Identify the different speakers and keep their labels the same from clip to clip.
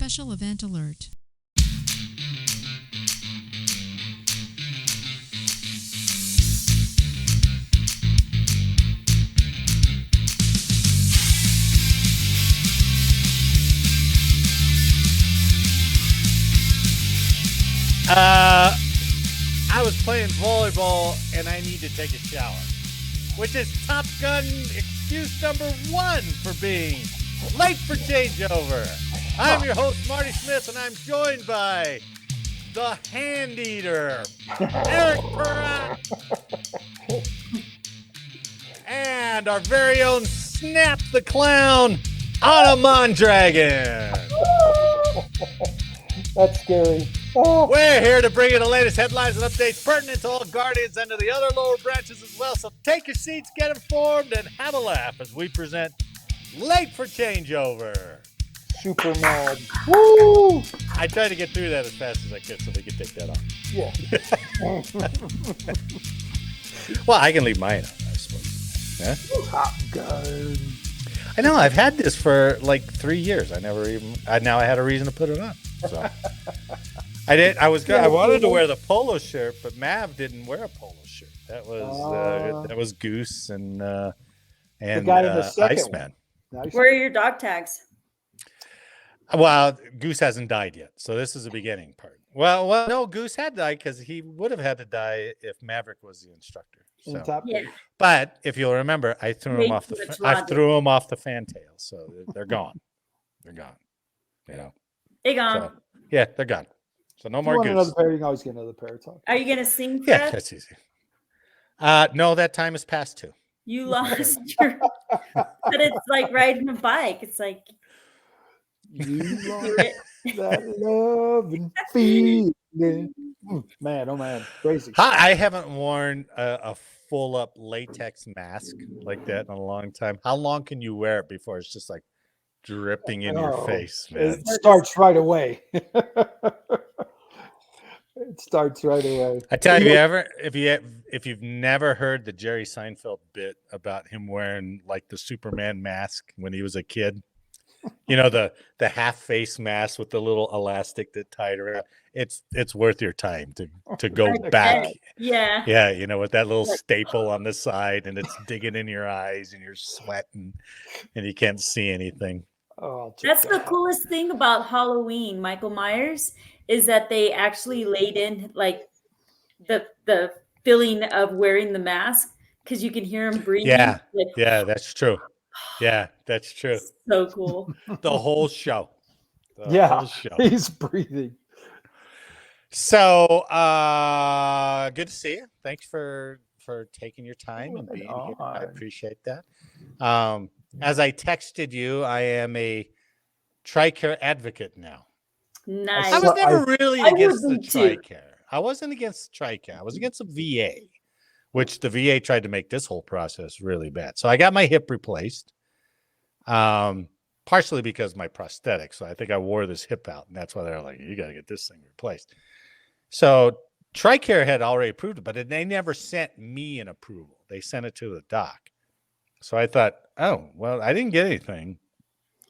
Speaker 1: special event alert.
Speaker 2: I was playing volleyball and I need to take a shower, which is Top Gun excuse number 1 for being late for changeover. I'm your host, Marty Smith, and I'm joined by the Hand Eater, Eric Perrott, and our very own Snap the Clown, Anna Mondragon.
Speaker 3: That's scary.
Speaker 2: We're here to bring you the latest headlines and updates pertinent to all Guardians and to the other lower branches as well. So take your seats, get informed, and have a laugh as we present Late for Changeover.
Speaker 3: Super mad. Woo!
Speaker 2: I tried to get through that as fast as I could so they could take that off.
Speaker 3: Yeah.
Speaker 2: Well, I can leave mine on, I suppose. Yeah?
Speaker 3: Top Gun.
Speaker 2: I know. I've had this for like 3 years. Now I had a reason to put it on. So I did. I wanted to wear the polo shirt, but Mav didn't wear a polo shirt. That was Goose and
Speaker 3: the guy in the second
Speaker 2: Iceman.
Speaker 4: Where are your dog tags?
Speaker 2: Well, Goose hasn't died yet, so this is the beginning part. Well, no, Goose had died because he would have had to die if Maverick was the instructor. So.
Speaker 4: Yeah.
Speaker 2: But if you'll remember, I threw him off the fantail, so they're gone. They're gone. You know.
Speaker 4: They gone.
Speaker 2: So, yeah, they're gone. So no more
Speaker 3: you want
Speaker 2: Goose.
Speaker 3: another pair, you can always get another pair of talk.
Speaker 4: Are you gonna sing?
Speaker 2: Yeah,
Speaker 4: Fred?
Speaker 2: that's easy. No, that time is past too.
Speaker 4: You lost your. But it's like riding a bike. It's like.
Speaker 3: You lost that love and feeling. Man, oh man, crazy.
Speaker 2: I haven't worn a full up latex mask like that in a long time. How long can you wear it before it's just like dripping in your face, man?
Speaker 3: It starts right away. It starts right away.
Speaker 2: I tell you, if you've never heard the Jerry Seinfeld bit about him wearing like the Superman mask when he was a kid, you know, the half face mask with the little elastic that tied around. It's worth your time to go back.
Speaker 4: Yeah.
Speaker 2: Yeah, you know, with that little staple on the side and it's digging in your eyes and you're sweating and you can't see anything.
Speaker 3: Oh,
Speaker 4: That's the coolest thing about Halloween, Michael Myers, is that they actually laid in like the feeling of wearing the mask because you can hear him breathing.
Speaker 2: Yeah,
Speaker 4: like,
Speaker 2: yeah, that's true. Yeah, that's true.
Speaker 4: So cool.
Speaker 2: The whole show.
Speaker 3: whole show. He's breathing.
Speaker 2: So good to see you. Thanks for taking your time and being here. I appreciate that. As I texted you, I am a TRICARE advocate now.
Speaker 4: Nice.
Speaker 2: I was never really against the
Speaker 4: too.
Speaker 2: TRICARE. I wasn't against TRICARE. I was against the VA, which the VA tried to make this whole process really bad. So I got my hip replaced, partially because of my prosthetic. So I think I wore this hip out, and that's why they're like, you got to get this thing replaced. So TRICARE had already approved it, but they never sent me an approval. They sent it to the doc. So I thought, oh, well, I didn't get anything.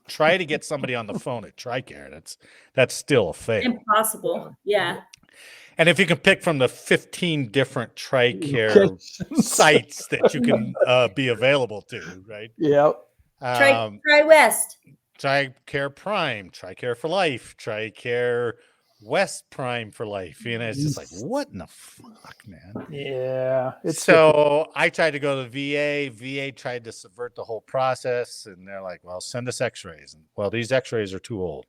Speaker 2: Try to get somebody on the phone at TRICARE. That's still a fail.
Speaker 4: Impossible. Yeah.
Speaker 2: And if you can pick from the 15 different TRICARE sites that you can be available to, right?
Speaker 3: Yep.
Speaker 4: Try West.
Speaker 2: TRICARE Prime, TRICARE for Life, TRICARE West Prime for Life. You know, it's just like, what in the fuck, man?
Speaker 3: Yeah.
Speaker 2: So I tried to go to the VA. VA tried to subvert the whole process, and they're like, well, send us x-rays. And, well, these x-rays are too old.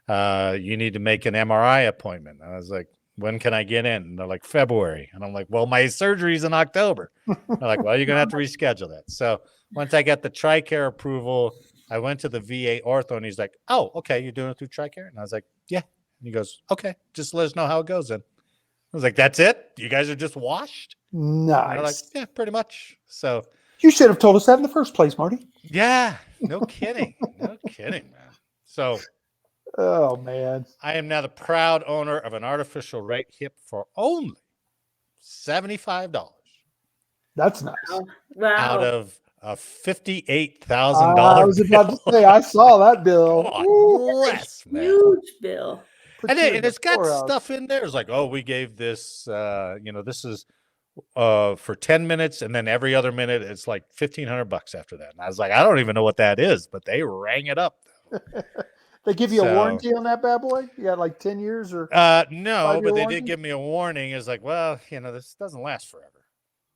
Speaker 2: You need to make an MRI appointment. And I was like, when can I get in? And they're like, February. And I'm like, well, my surgery's in October. They're like, well, you're going to have to reschedule that. So once I got the TRICARE approval, I went to the VA ortho, and he's like, oh, okay, you're doing it through TRICARE? And I was like, yeah. And he goes, okay, just let us know how it goes then. I was like, that's it? You guys are just washed?
Speaker 3: Nice.
Speaker 2: And they're like, yeah, pretty much. So
Speaker 3: you should have told us that in the first place, Marty.
Speaker 2: yeah, no kidding. No kidding, man. So
Speaker 3: oh, man.
Speaker 2: I am now the proud owner of an artificial right hip for only $75.
Speaker 3: That's nice.
Speaker 4: Wow.
Speaker 2: Out of a $58,000
Speaker 3: I was about to say, I saw that bill.
Speaker 2: God
Speaker 3: Ooh,
Speaker 2: bless, man.
Speaker 4: Huge bill.
Speaker 3: put
Speaker 2: And,
Speaker 3: you
Speaker 2: it,
Speaker 3: in
Speaker 2: and
Speaker 3: the
Speaker 2: it's got
Speaker 3: poorhouse.
Speaker 2: stuff in there. It's like, oh, we gave this, this is for 10 minutes, and then every other minute it's like $1,500 after that. And I was like, I don't even know what that is, but they rang it up.
Speaker 3: They give you a
Speaker 2: So-
Speaker 3: warranty on that bad boy? You got like 10 years or
Speaker 2: No,
Speaker 3: 5-year
Speaker 2: but they
Speaker 3: warranty?
Speaker 2: did give me a warning. It's like, well, this doesn't last forever.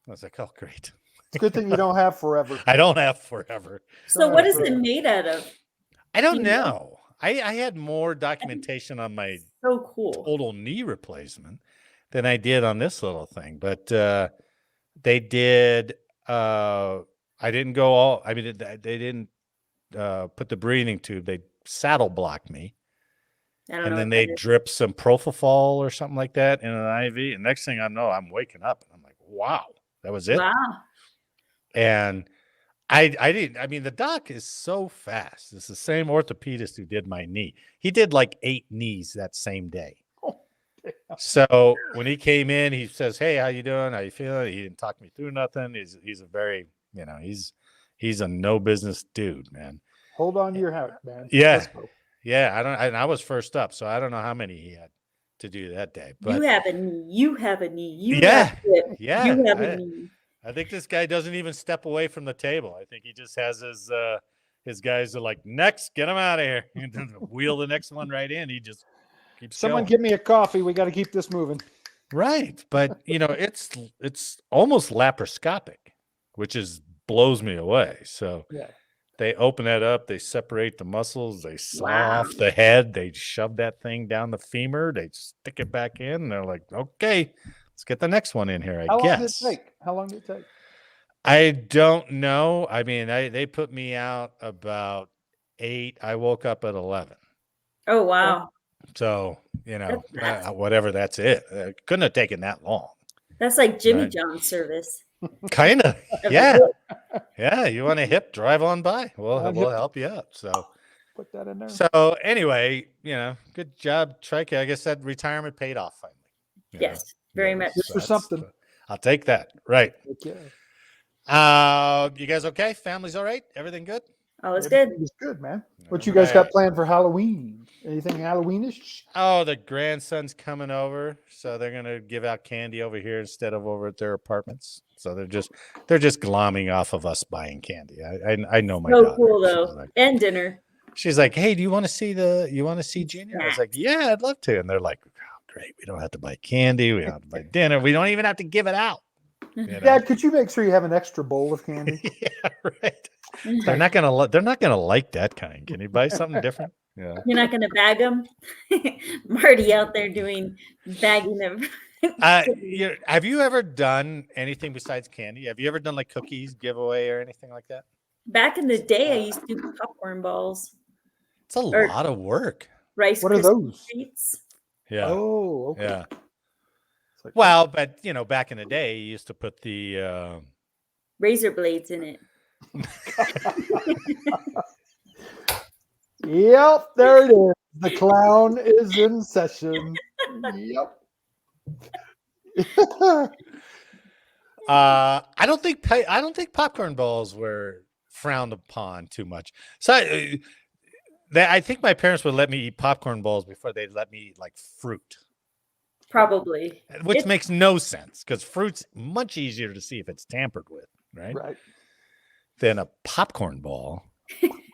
Speaker 2: I was like, oh, great.
Speaker 3: it's a good thing you don't have forever.
Speaker 2: I don't have forever.
Speaker 4: So what is
Speaker 3: Right.
Speaker 4: it made out of?
Speaker 2: I don't
Speaker 4: You know?
Speaker 2: know. I had more documentation on my
Speaker 4: So cool.
Speaker 2: total knee replacement than I did on this little thing. But they did. I didn't go all. I mean, they didn't put the breathing tube. They saddle blocked me,
Speaker 4: I don't
Speaker 2: and
Speaker 4: know.
Speaker 2: then
Speaker 4: what
Speaker 2: they
Speaker 4: that is.
Speaker 2: drip some propofol or something like that in an IV. And next thing I know, I'm waking up and I'm like, wow, that was it.
Speaker 4: Wow.
Speaker 2: And I didn't. I mean, the doc is so fast. It's the same orthopedist who did my knee. He did like 8 knees that same day.
Speaker 3: Oh, yeah.
Speaker 2: So when he came in, he says, "Hey, how you doing? How you feeling?" He didn't talk me through nothing. He's a very, he's a no business dude, man.
Speaker 3: Hold on to your hat, man.
Speaker 2: Yeah.
Speaker 3: Let's go.
Speaker 2: Yeah, I was first up, so I don't know how many he had to do that day. But
Speaker 4: You have a knee. You have a knee. You
Speaker 2: Yeah,
Speaker 4: have a hip.
Speaker 2: yeah,
Speaker 4: You have
Speaker 2: I-
Speaker 4: a knee.
Speaker 2: I think this guy doesn't even step away from the table. I think he just has his guys are like, next, get him out of here. And then wheel the next one right in. He just keeps
Speaker 3: Someone
Speaker 2: going.
Speaker 3: give me a coffee. We got to keep this moving.
Speaker 2: Right. But it's almost laparoscopic, which blows me away. So
Speaker 3: Yeah.
Speaker 2: they open that up, they separate the muscles, they saw
Speaker 4: Wow.
Speaker 2: off the head, they shove that thing down the femur, they stick it back in, and they're like, okay, let's get the next one in here, I
Speaker 3: How long
Speaker 2: guess.
Speaker 3: did it take? How long did it take?
Speaker 2: I don't know. I mean, they put me out about 8. I woke up at 11.
Speaker 4: Oh wow.
Speaker 2: So,
Speaker 4: That's fast.
Speaker 2: whatever, that's it. It couldn't have taken that long.
Speaker 4: That's like Jimmy
Speaker 2: Right.
Speaker 4: John's service.
Speaker 2: Kind of.
Speaker 4: Of the
Speaker 2: Yeah.
Speaker 4: hip.
Speaker 2: Yeah. You want a hip, drive on by. We'll
Speaker 3: Hip.
Speaker 2: help you out. So,
Speaker 3: Put that in there.
Speaker 2: so anyway, good job, Trike. I guess that retirement paid off finally. you know.
Speaker 4: Yes, very much.
Speaker 3: Just for
Speaker 2: that's-
Speaker 3: something.
Speaker 2: I'll take that. Right.
Speaker 3: Okay.
Speaker 2: You guys okay? Family's all right? Everything good?
Speaker 4: All is good.
Speaker 3: It's good, man. What you guys got planned for Halloween? Anything Halloweenish?
Speaker 2: Oh, the grandson's coming over, so they're gonna give out candy over here instead of over at their apartments. So they're just glomming off of us buying candy. I know my
Speaker 4: So
Speaker 2: daughter.
Speaker 4: cool
Speaker 2: She's
Speaker 4: though.
Speaker 2: like-
Speaker 4: And dinner.
Speaker 2: She's like, hey, do you want to see Junior? I was like, yeah, I'd love to. And they're like, oh, great. We don't have to buy candy. We don't have to buy dinner. We don't even have to give it out. you know?
Speaker 3: Dad, could you make sure you have an extra bowl of candy?
Speaker 2: Yeah, right. They're not gonna like that kind. Can you buy something different? Yeah.
Speaker 4: You're not going to bag them. Marty out there doing bagging of.
Speaker 2: Have you ever done anything besides candy? Have you ever done like cookies giveaway or anything like that?
Speaker 4: Back in the day, I used to do popcorn balls,
Speaker 2: It's a
Speaker 4: Or-
Speaker 2: lot of work.
Speaker 4: Rice
Speaker 3: What are
Speaker 4: Krispie
Speaker 3: those?
Speaker 4: treats.
Speaker 2: Yeah.
Speaker 3: Oh, okay.
Speaker 2: Yeah.
Speaker 3: It's like-
Speaker 2: Well, but back in the day, you used to put the
Speaker 4: Razor blades in it.
Speaker 3: Yep, there it is. The clown is in session. Yep.
Speaker 2: I don't think popcorn balls were frowned upon too much. So I think my parents would let me eat popcorn balls before they'd let me eat like fruit,
Speaker 4: Probably.
Speaker 2: which
Speaker 4: It's-
Speaker 2: makes no sense because fruit's much easier to see if it's tampered with, right?
Speaker 3: Right.
Speaker 2: Than a popcorn ball.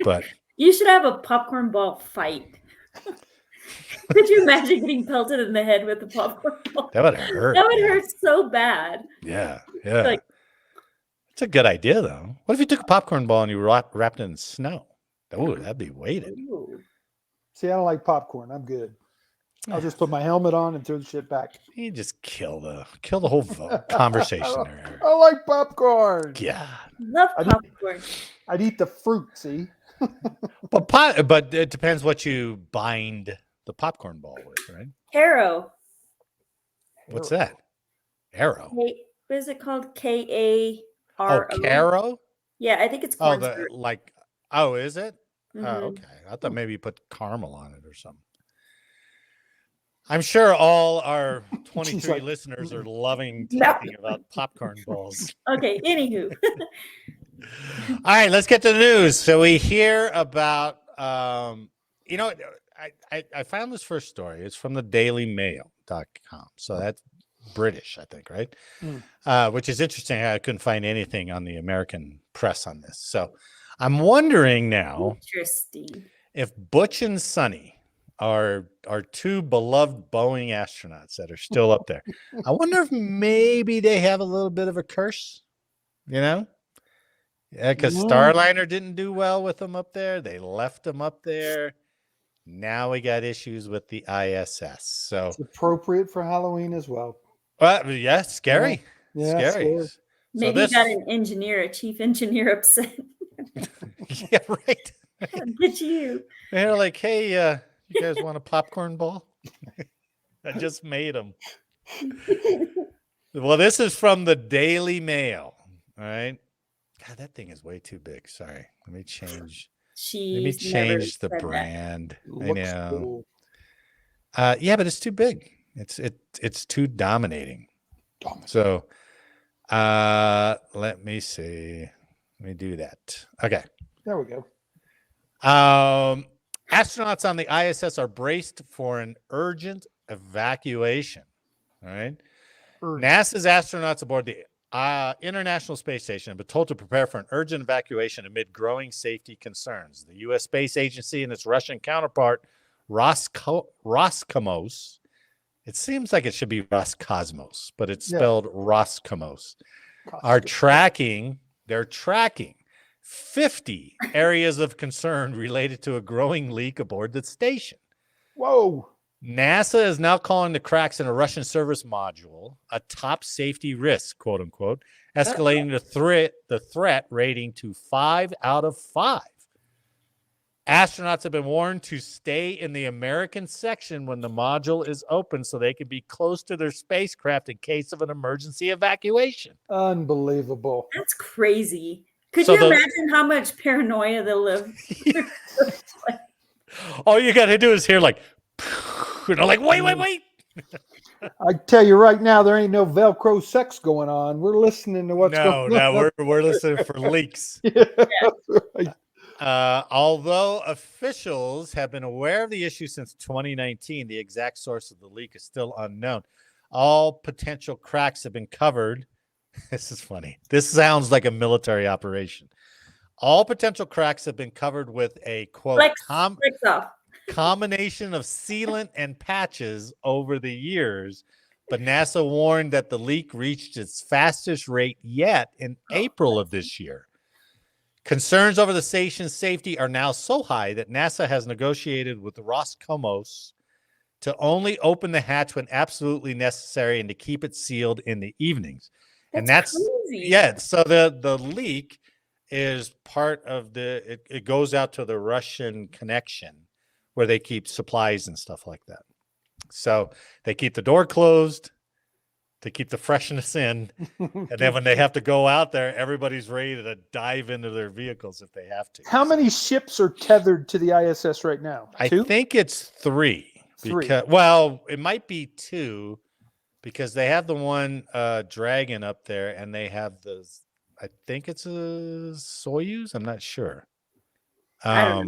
Speaker 2: But
Speaker 4: You should have a popcorn ball fight. Could you imagine getting pelted in the head with a popcorn ball?
Speaker 2: that would hurt.
Speaker 4: That would
Speaker 2: man.
Speaker 4: hurt so bad.
Speaker 2: Yeah, yeah.
Speaker 4: Like-
Speaker 2: It's a good idea though. What if you took a popcorn ball and you wrapped it in snow? Oh, that'd be weighted.
Speaker 4: Ooh.
Speaker 3: See, I don't like popcorn. I'm good. I'll just put my helmet on and throw the shit back.
Speaker 2: You just kill the whole conversation there.
Speaker 3: I like popcorn.
Speaker 2: Yeah.
Speaker 4: Love
Speaker 3: I do-
Speaker 4: popcorn.
Speaker 3: I'd eat the fruit, see?
Speaker 2: But it depends what you bind the popcorn ball with, right?
Speaker 4: Harrow.
Speaker 2: What's that? Arrow.
Speaker 4: What is it called? K-A-R-O.
Speaker 2: Oh, caro?
Speaker 4: Yeah, I think it's
Speaker 2: Oh,
Speaker 4: cornstarch.
Speaker 2: oh, is it? Oh,
Speaker 4: Mhm.
Speaker 2: okay. I thought maybe you put caramel on it or something. I'm sure all our 23
Speaker 3: like,
Speaker 2: listeners are loving
Speaker 4: No.
Speaker 2: talking about popcorn balls.
Speaker 4: Okay, anywho.
Speaker 2: All right, let's get to the news. So we hear about, you know, I found this first story. It's from the dailymail.com. So that's British, I think, right? Which is interesting. I couldn't find anything on the American press on this. So I'm wondering now if Butch and Sonny are two beloved Boeing astronauts that are still up there. I wonder if maybe they have a little bit of a curse, you know? Yeah, because Starliner didn't do well with them up there. They left them up there. Now we got issues with the ISS. So
Speaker 3: It's appropriate for Halloween as well.
Speaker 2: Yeah, scary.
Speaker 3: Yeah,
Speaker 2: scary.
Speaker 3: scary.
Speaker 4: Maybe you got an engineer, a chief engineer upset.
Speaker 2: Yeah, right.
Speaker 4: Get you.
Speaker 2: They're like, hey, you guys want a popcorn ball? I just made them. Well, this is from the Daily Mail. All right. God, that thing is way too big. Sorry. Let me change. Let me change the brand. I know.
Speaker 3: Cool.
Speaker 2: Yeah, but it's too big. It's too dominating. So let me see. Let me do that. Okay.
Speaker 3: There we go.
Speaker 2: Astronauts on the ISS are braced for an urgent evacuation. All right. NASA's astronauts aboard the International Space Station have been told to prepare for an urgent evacuation amid growing safety concerns. The U.S. Space Agency and its Russian counterpart, Roscosmos, it seems like it should be Roscosmos, but it's spelled Roscosmos, they're tracking 50 areas of concern related to a growing leak aboard the station.
Speaker 3: Whoa.
Speaker 2: NASA is now calling the cracks in a Russian service module a top safety risk, quote unquote, escalating the threat rating to 5 out of 5. Astronauts have been warned to stay in the American section when the module is open so they can be close to their spacecraft in case of an emergency evacuation.
Speaker 3: Unbelievable.
Speaker 4: That's crazy. Could you imagine how much paranoia they'll live?
Speaker 2: All you got to do is hear like, like, wait.
Speaker 3: I tell you right now, there ain't no Velcro sex going on. We're listening to what's going on.
Speaker 2: No, we're listening for leaks.
Speaker 3: Yeah, that's right.
Speaker 2: Although officials have been aware of the issue since 2019, the exact source of the leak is still unknown. All potential cracks have been covered. This is funny. This sounds like a military operation. All potential cracks have been covered with a, quote, combination of sealant and patches over the years, but NASA warned that the leak reached its fastest rate yet in April of this year. Concerns over the station's safety are now so high that NASA has negotiated with Roscosmos to only open the hatch when absolutely necessary and to keep it sealed in the evenings. That's crazy. Yeah. So the leak is part of it goes out to the Russian connection where they keep supplies and stuff like that. So they keep the door closed to keep the freshness in. And then when they have to go out there, everybody's ready to dive into their vehicles if they have to.
Speaker 3: How many ships are tethered to the ISS right now? 2?
Speaker 2: I think it's 3. Well, it might be 2 because they have the one Dragon up there and they have I think it's a Soyuz. I'm not sure. I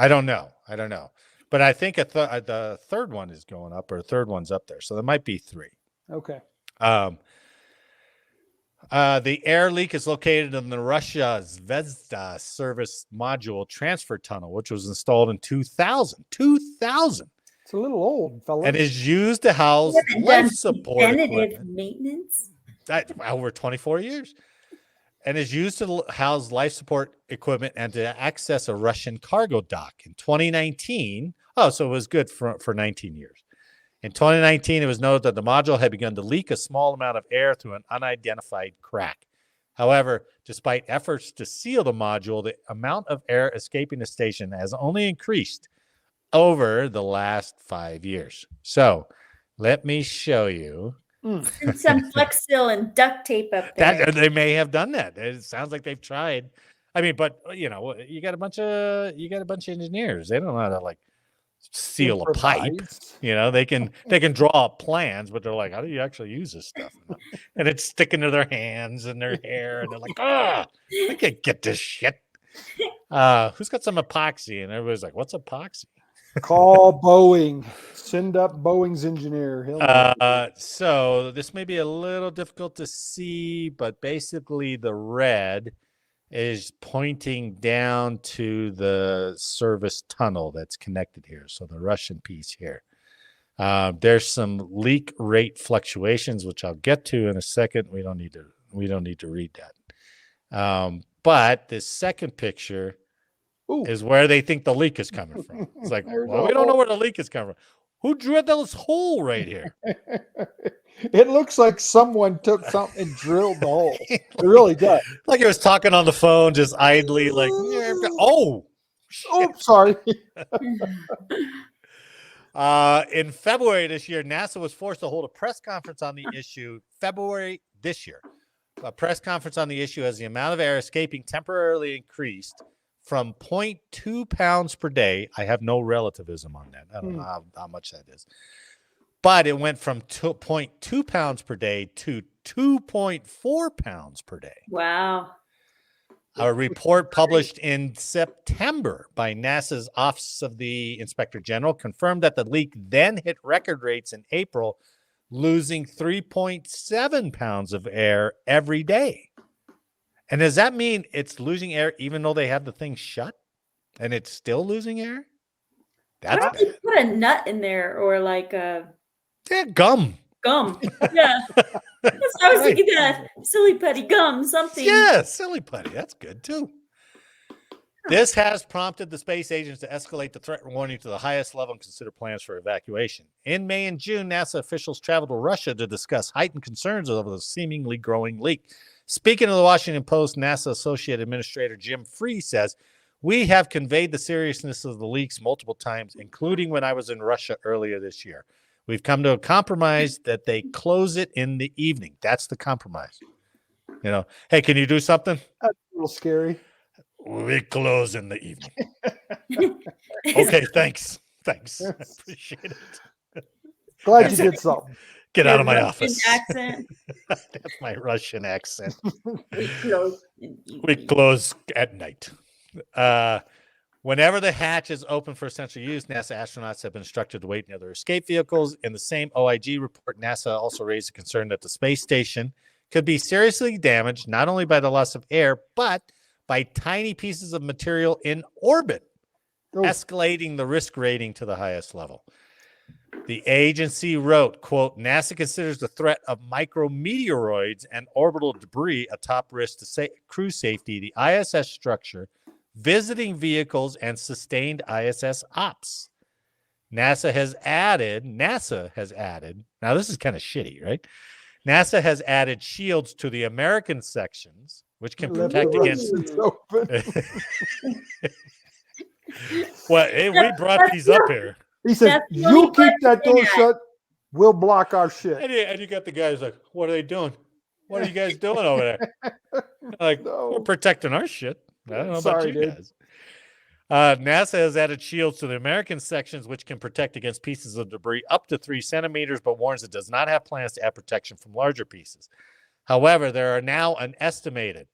Speaker 2: don't know. But I think the third one is going up, or third one's up there. So there might be 3.
Speaker 3: Okay.
Speaker 2: The air leak is located in the Russia Zvezda service module transfer tunnel, which was installed in 2000. 2000.
Speaker 3: It's a little old, fellas.
Speaker 2: And is used to house life support equipment.
Speaker 4: Maintenance?
Speaker 2: Over 24 years. And is used to house life support equipment and to access a Russian cargo dock. In 2019, so it was good for 19 years. In 2019, it was noted that the module had begun to leak a small amount of air through an unidentified crack. However, despite efforts to seal the module, the amount of air escaping the station has only increased over the last 5 years. So let me show you.
Speaker 4: And some Flex Seal and duct tape up there.
Speaker 2: They may have done that. It sounds like they've tried. I mean, but you got a bunch of engineers. They don't know how to seal a pipe.
Speaker 3: Improvise.
Speaker 2: You know, they can draw up plans, but they're like, how do you actually use this stuff? And it's sticking to their hands and their hair, and they're like, I can't get this shit. Who's got some epoxy? And everybody's like, what's epoxy?
Speaker 3: Call Boeing. Send up Boeing's engineer. He'll know.
Speaker 2: So this may be a little difficult to see, but basically the red is pointing down to the service tunnel that's connected here. So the Russian piece here. There's some leak rate fluctuations, which I'll get to in a second. We don't need to read that. But this second picture is where they think the leak is coming from. It's like, well, we don't know where the leak is coming from. Who drilled this hole right here?
Speaker 3: It looks like someone took something and drilled the hole. It really does.
Speaker 2: Like it was talking on the phone, just idly, like,
Speaker 3: sorry.
Speaker 2: In February this year, NASA was forced to hold a press conference on the issue. February this year, a press conference on the issue as the amount of air escaping temporarily increased from 0.2 pounds per day. I have no relativism on that. I don't know how much that is. But it went from 0.2 pounds per day to 2.4 pounds per day.
Speaker 4: Wow.
Speaker 2: A report published in September by NASA's Office of the Inspector General confirmed that the leak then hit record rates in April, losing 3.7 pounds of air every day. And does that mean it's losing air even though they have the thing shut and it's still losing air? That's
Speaker 4: Why don't you put a nut in there or like a
Speaker 2: gum.
Speaker 4: Gum. Yeah. That's what I was thinking, that silly putty gum, something.
Speaker 2: Yeah, silly putty. That's good too. This has prompted the space agents to escalate the threat warning to the highest level and consider plans for evacuation. In May and June, NASA officials traveled to Russia to discuss heightened concerns over the seemingly growing leak. Speaking to the Washington Post, NASA Associate Administrator Jim Free says, "We have conveyed the seriousness of the leaks multiple times, including when I was in Russia earlier this year. We've come to a compromise that they close it in the evening." That's the compromise. You know, hey, can you do something?
Speaker 3: That's a little scary.
Speaker 2: We close in the evening. Okay, thanks. I appreciate it.
Speaker 3: Glad you did something.
Speaker 2: Get out of my
Speaker 4: Russian
Speaker 2: office.
Speaker 4: accent.
Speaker 2: That's my Russian accent.
Speaker 4: We close in the
Speaker 2: We
Speaker 4: evening.
Speaker 2: close at night. Whenever the hatch is open for essential use, NASA astronauts have been instructed to wait in other escape vehicles. In the same OIG report, NASA also raised a concern that the space station could be seriously damaged not only by the loss of air, but by tiny pieces of material in orbit, escalating the risk rating to the highest level. The agency wrote, quote, "NASA considers the threat of micrometeoroids and orbital debris a top risk to crew safety, the ISS structure, visiting vehicles, and sustained ISS ops." NASA has added, now this is kind of shitty, right? NASA has added shields to the American sections, which can protect against. Well, hey, we brought these up here.
Speaker 3: He said, "You keep that door shut, we'll block our shit."
Speaker 2: And you got the guys like, what are they doing? What are you guys doing over there? Like, we're protecting our shit. I don't know about you guys. NASA has added shields to the American sections, which can protect against pieces of debris up to 3 centimeters, but warns it does not have plans to add protection from larger pieces. However, there are now an estimated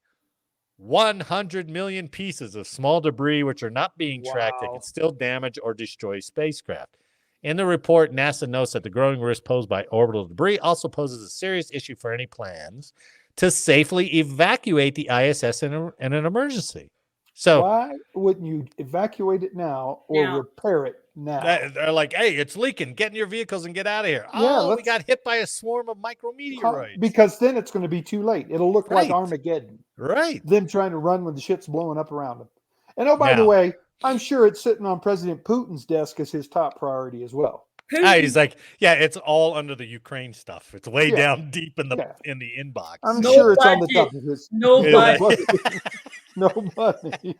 Speaker 2: 100 million pieces of small debris which are not being tracked that can still damage or destroy spacecraft. In the report, NASA notes that the growing risk posed by orbital debris also poses a serious issue for any plans to safely evacuate the ISS in an emergency. So
Speaker 3: why wouldn't you evacuate it now or repair it now?
Speaker 2: They're like, hey, it's leaking. Get in your vehicles and get out of here.
Speaker 3: Yeah,
Speaker 2: we got hit by a swarm of micrometeoroids.
Speaker 3: Because then it's going to be too late. It'll look like Armageddon.
Speaker 2: Right.
Speaker 3: Them trying to run when the shit's blowing up around them. And oh, by the way, I'm sure it's sitting on President Putin's desk as his top priority as well.
Speaker 2: He's like, yeah, it's all under the Ukraine stuff. It's way down deep in the inbox.
Speaker 3: I'm sure it's on the top of his.
Speaker 4: No money.
Speaker 3: No money.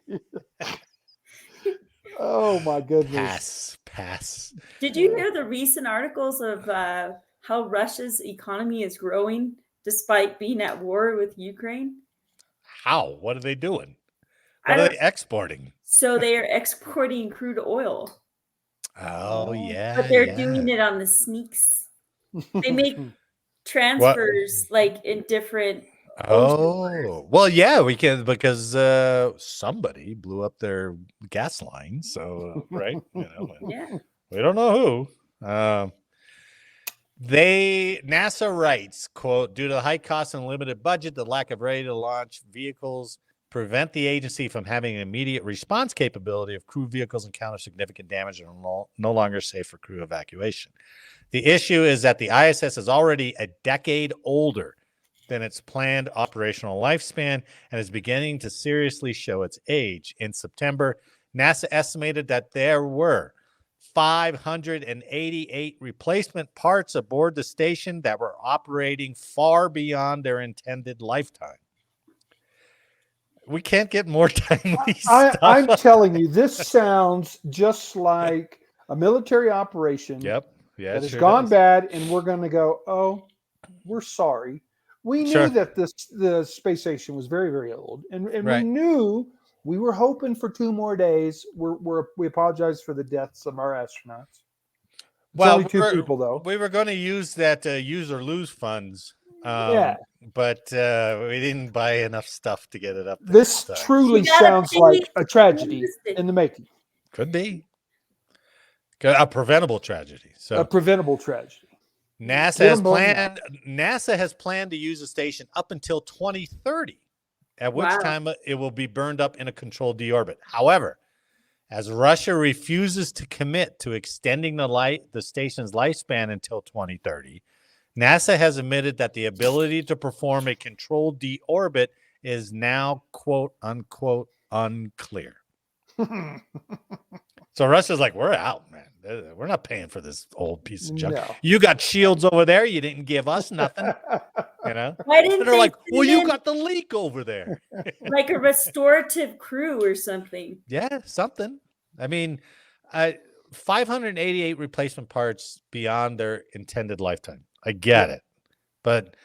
Speaker 3: Oh my goodness.
Speaker 2: Pass.
Speaker 4: Did you hear the recent articles of how Russia's economy is growing despite being at war with Ukraine?
Speaker 2: How? What are they doing? What are they exporting?
Speaker 4: So they are exporting crude oil.
Speaker 2: Oh yeah,
Speaker 4: but they're
Speaker 2: yeah.
Speaker 4: doing it on the sneaks. They make
Speaker 2: What?
Speaker 4: transfers like in different ocean waters.
Speaker 2: Oh well, yeah, we can because somebody blew up their gas line. So right,
Speaker 4: Yeah.
Speaker 2: we don't know who. NASA writes, quote, due to the high cost and limited budget, the lack of ready to launch vehicles prevent the agency from having an immediate response capability if crew vehicles encounter significant damage and are no longer safe for crew evacuation. The issue is that the ISS is already a decade older than its planned operational lifespan and is beginning to seriously show its age. In September, NASA estimated that there were 588 replacement parts aboard the station that were operating far beyond their intended lifetime. We can't get more timely stuff.
Speaker 3: I'm telling you, this sounds just like a military operation
Speaker 2: Yep. Yeah,
Speaker 3: that has
Speaker 2: sure
Speaker 3: gone
Speaker 2: does.
Speaker 3: bad, and we're going to go, oh, we're sorry. We knew
Speaker 2: Sure.
Speaker 3: that the space station was very, very old, and we
Speaker 2: Right.
Speaker 3: knew we were hoping for 2 more days. We apologize for the deaths of our astronauts. It's only 2 people, though.
Speaker 2: We were going to use that use or lose funds.
Speaker 3: Yeah.
Speaker 2: But we didn't buy enough stuff to get it up there.
Speaker 3: This
Speaker 2: so.
Speaker 3: truly
Speaker 4: You gotta
Speaker 3: sounds
Speaker 4: be
Speaker 3: like a tragedy
Speaker 4: realistic.
Speaker 3: in the making,
Speaker 2: Could be a preventable tragedy. So
Speaker 3: a preventable tragedy.
Speaker 2: NASA has planned to use the station up until 2030, at which
Speaker 4: Wow.
Speaker 2: time it will be burned up in a controlled deorbit. However, as Russia refuses to commit to extending the station's lifespan until 2030, NASA has admitted that the ability to perform a controlled deorbit is now, quote unquote, unclear. So Russia's like, we're out, man. We're not paying for this old piece of junk.
Speaker 3: No.
Speaker 2: You got shields over there. You didn't give us nothing.
Speaker 4: Why didn't
Speaker 2: They're
Speaker 4: they
Speaker 2: like,
Speaker 4: send
Speaker 2: well, you
Speaker 4: in
Speaker 2: got the leak over there.
Speaker 4: like a restorative crew or something?
Speaker 2: Yeah, something. I mean, 588 replacement parts beyond their intended lifetime. I get it. But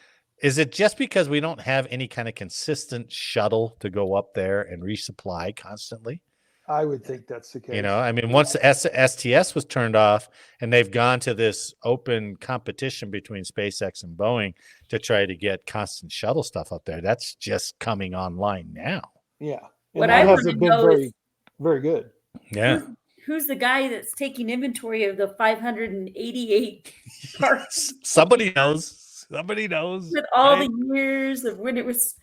Speaker 2: is it just because we don't have any kind of consistent shuttle to go up there and resupply constantly?
Speaker 3: I would think that's the case.
Speaker 2: I mean, once the STS was turned off and they've gone to this open competition between SpaceX and Boeing to try to get constant shuttle stuff up there, that's just coming online now.
Speaker 3: Yeah. And
Speaker 4: What
Speaker 3: that
Speaker 4: I want to
Speaker 3: hasn't been
Speaker 4: know
Speaker 3: very,
Speaker 4: is
Speaker 3: very good.
Speaker 2: Yeah.
Speaker 4: who's the guy that's taking inventory of the 588 parts
Speaker 2: Somebody knows. Somebody knows.
Speaker 4: with all
Speaker 2: right?
Speaker 4: the years of when it was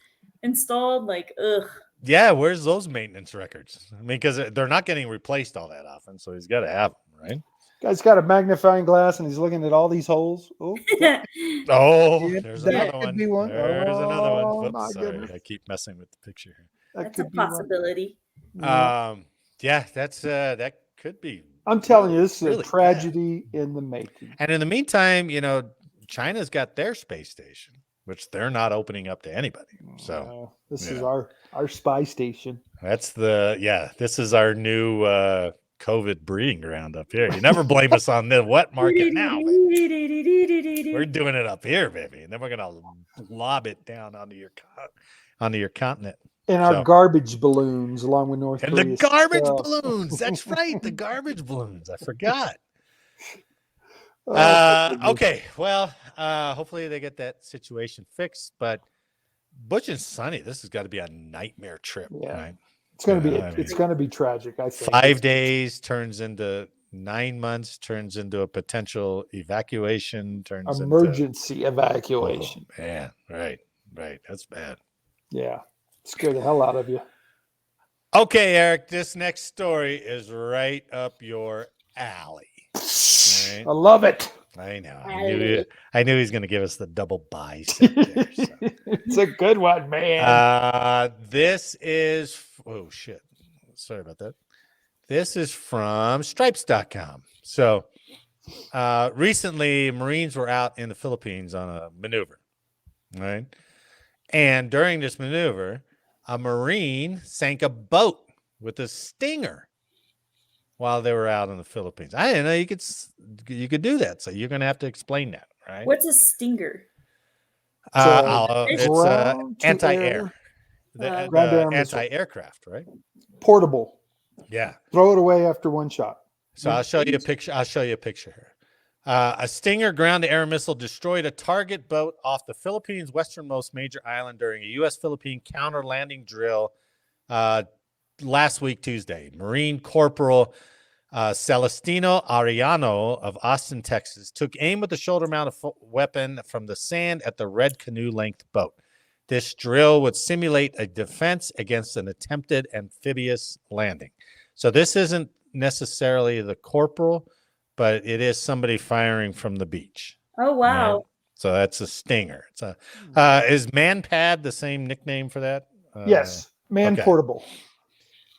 Speaker 4: installed? Like, ugh.
Speaker 2: Yeah, where's those maintenance records? I mean, because they're not getting replaced all that often, so he's got to have them, right?
Speaker 3: Guy's got a magnifying glass and he's looking at all these holes. Oh,
Speaker 2: Oh,
Speaker 3: Yep,
Speaker 2: there's
Speaker 3: that
Speaker 2: another
Speaker 3: could
Speaker 2: one.
Speaker 3: be one.
Speaker 2: There's another
Speaker 3: Oh,
Speaker 2: one.
Speaker 3: my
Speaker 2: Whoops, sorry,
Speaker 3: goodness.
Speaker 2: I keep messing with the picture here.
Speaker 3: that
Speaker 4: That's a
Speaker 3: could be one.
Speaker 4: possibility.
Speaker 3: Yeah.
Speaker 2: Yeah, that's that could be.
Speaker 3: I'm telling you, this is
Speaker 2: really
Speaker 3: a
Speaker 2: bad.
Speaker 3: tragedy in the making.
Speaker 2: And in the meantime, China's got their space station, which they're not opening up to anybody. So
Speaker 3: This
Speaker 2: yeah.
Speaker 3: is our spy station.
Speaker 2: that's this is our new COVID breeding ground up here. You never blame us on the wet market now. We're doing it up here, baby, and then we're gonna lob it down onto your continent.
Speaker 3: And our garbage balloons, along with North
Speaker 2: And
Speaker 3: Korea.
Speaker 2: the garbage balloons. That's right, the garbage balloons. I forgot. Okay, well, hopefully they get that situation fixed. But Butch and Sonny, this has got to be a nightmare trip,
Speaker 3: Yeah.
Speaker 2: right?
Speaker 3: It's going to be.
Speaker 2: I mean,
Speaker 3: It's going to be tragic. I think
Speaker 2: 5 days turns into 9 months, turns into a potential evacuation, turns
Speaker 3: Emergency evacuation.
Speaker 2: into, man, right. That's bad.
Speaker 3: Yeah, scare the hell out of you.
Speaker 2: Okay, Eric, this next story is right up your alley. Right?
Speaker 3: I love it.
Speaker 2: I know. I knew he was going to give us the double bicep there. So.
Speaker 3: It's a good one, man.
Speaker 2: This is oh shit. Sorry about that. This is from stripes.com. So recently Marines were out in the Philippines on a maneuver. Right. And during this maneuver, a Marine sank a boat with a stinger while they were out in the Philippines. I didn't know you could do that. So you're going to have to explain that, right?
Speaker 4: What's a stinger?
Speaker 2: It's anti-air.
Speaker 3: Ground
Speaker 2: The
Speaker 3: air missile.
Speaker 2: anti-aircraft, right?
Speaker 3: Portable.
Speaker 2: Yeah.
Speaker 3: Throw it away after one shot.
Speaker 2: So I'll show you a picture. I'll show you a picture here. A Stinger ground-to-air missile destroyed a target boat off the Philippines' westernmost major island during a U.S.-Philippine counter-landing drill last week, Tuesday. Marine Corporal Celestino Arellano of Austin, Texas, took aim with the shoulder-mounted weapon from the sand at the red canoe-length boat. This drill would simulate a defense against an attempted amphibious landing. So this isn't necessarily the corporal, but it is somebody firing from the beach.
Speaker 4: Oh, wow.
Speaker 2: Right? So that's a Stinger. It's a is Manpad the same nickname for that?
Speaker 3: Yes, man
Speaker 2: okay.
Speaker 3: portable.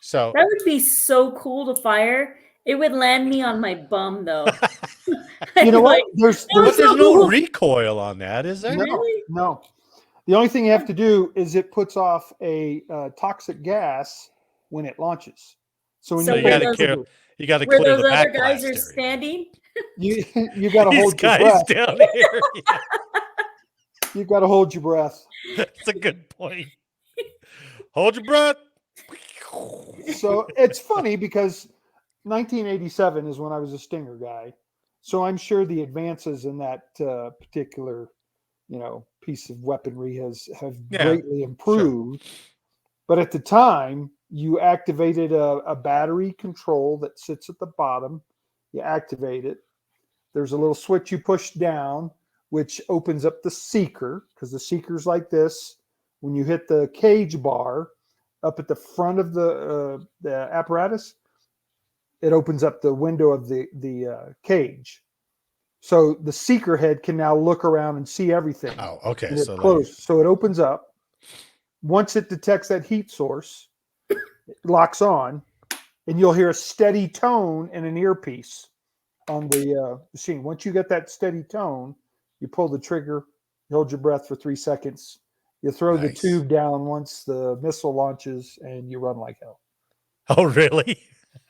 Speaker 2: So
Speaker 4: that would be so cool to fire. It would land me on my bum, though.
Speaker 3: You know what? There's
Speaker 2: no recoil on that, is there?
Speaker 4: Really?
Speaker 3: No. The only thing you have to do is it puts off a toxic gas when it launches. So when
Speaker 4: So
Speaker 2: you got to you got to
Speaker 4: where
Speaker 2: clear
Speaker 4: those
Speaker 2: the back
Speaker 4: other guys are
Speaker 2: blast area.
Speaker 4: standing.
Speaker 3: you got to hold your breath.
Speaker 2: Down here. Yeah.
Speaker 3: You got to hold your breath.
Speaker 2: That's a good point. Hold your breath.
Speaker 3: So it's funny because 1987 is when I was a Stinger guy. So I'm sure the advances in that particular, piece of weaponry have greatly improved. Sure. But at the time, you activated a battery control that sits at the bottom. You activate it. There's a little switch you push down, which opens up the seeker, because the seeker's like this. When you hit the cage bar up at the front of the apparatus, it opens up the window of the cage. So the seeker head can now look around and see everything.
Speaker 2: Oh, okay.
Speaker 3: And it's closed. So it opens up. Once it detects that heat source, it locks on, and you'll hear a steady tone in an earpiece on the machine. Once you get that steady tone, you pull the trigger, you hold your breath for 3 seconds, you throw the tube down once the missile launches, and you run like hell.
Speaker 2: Oh, really?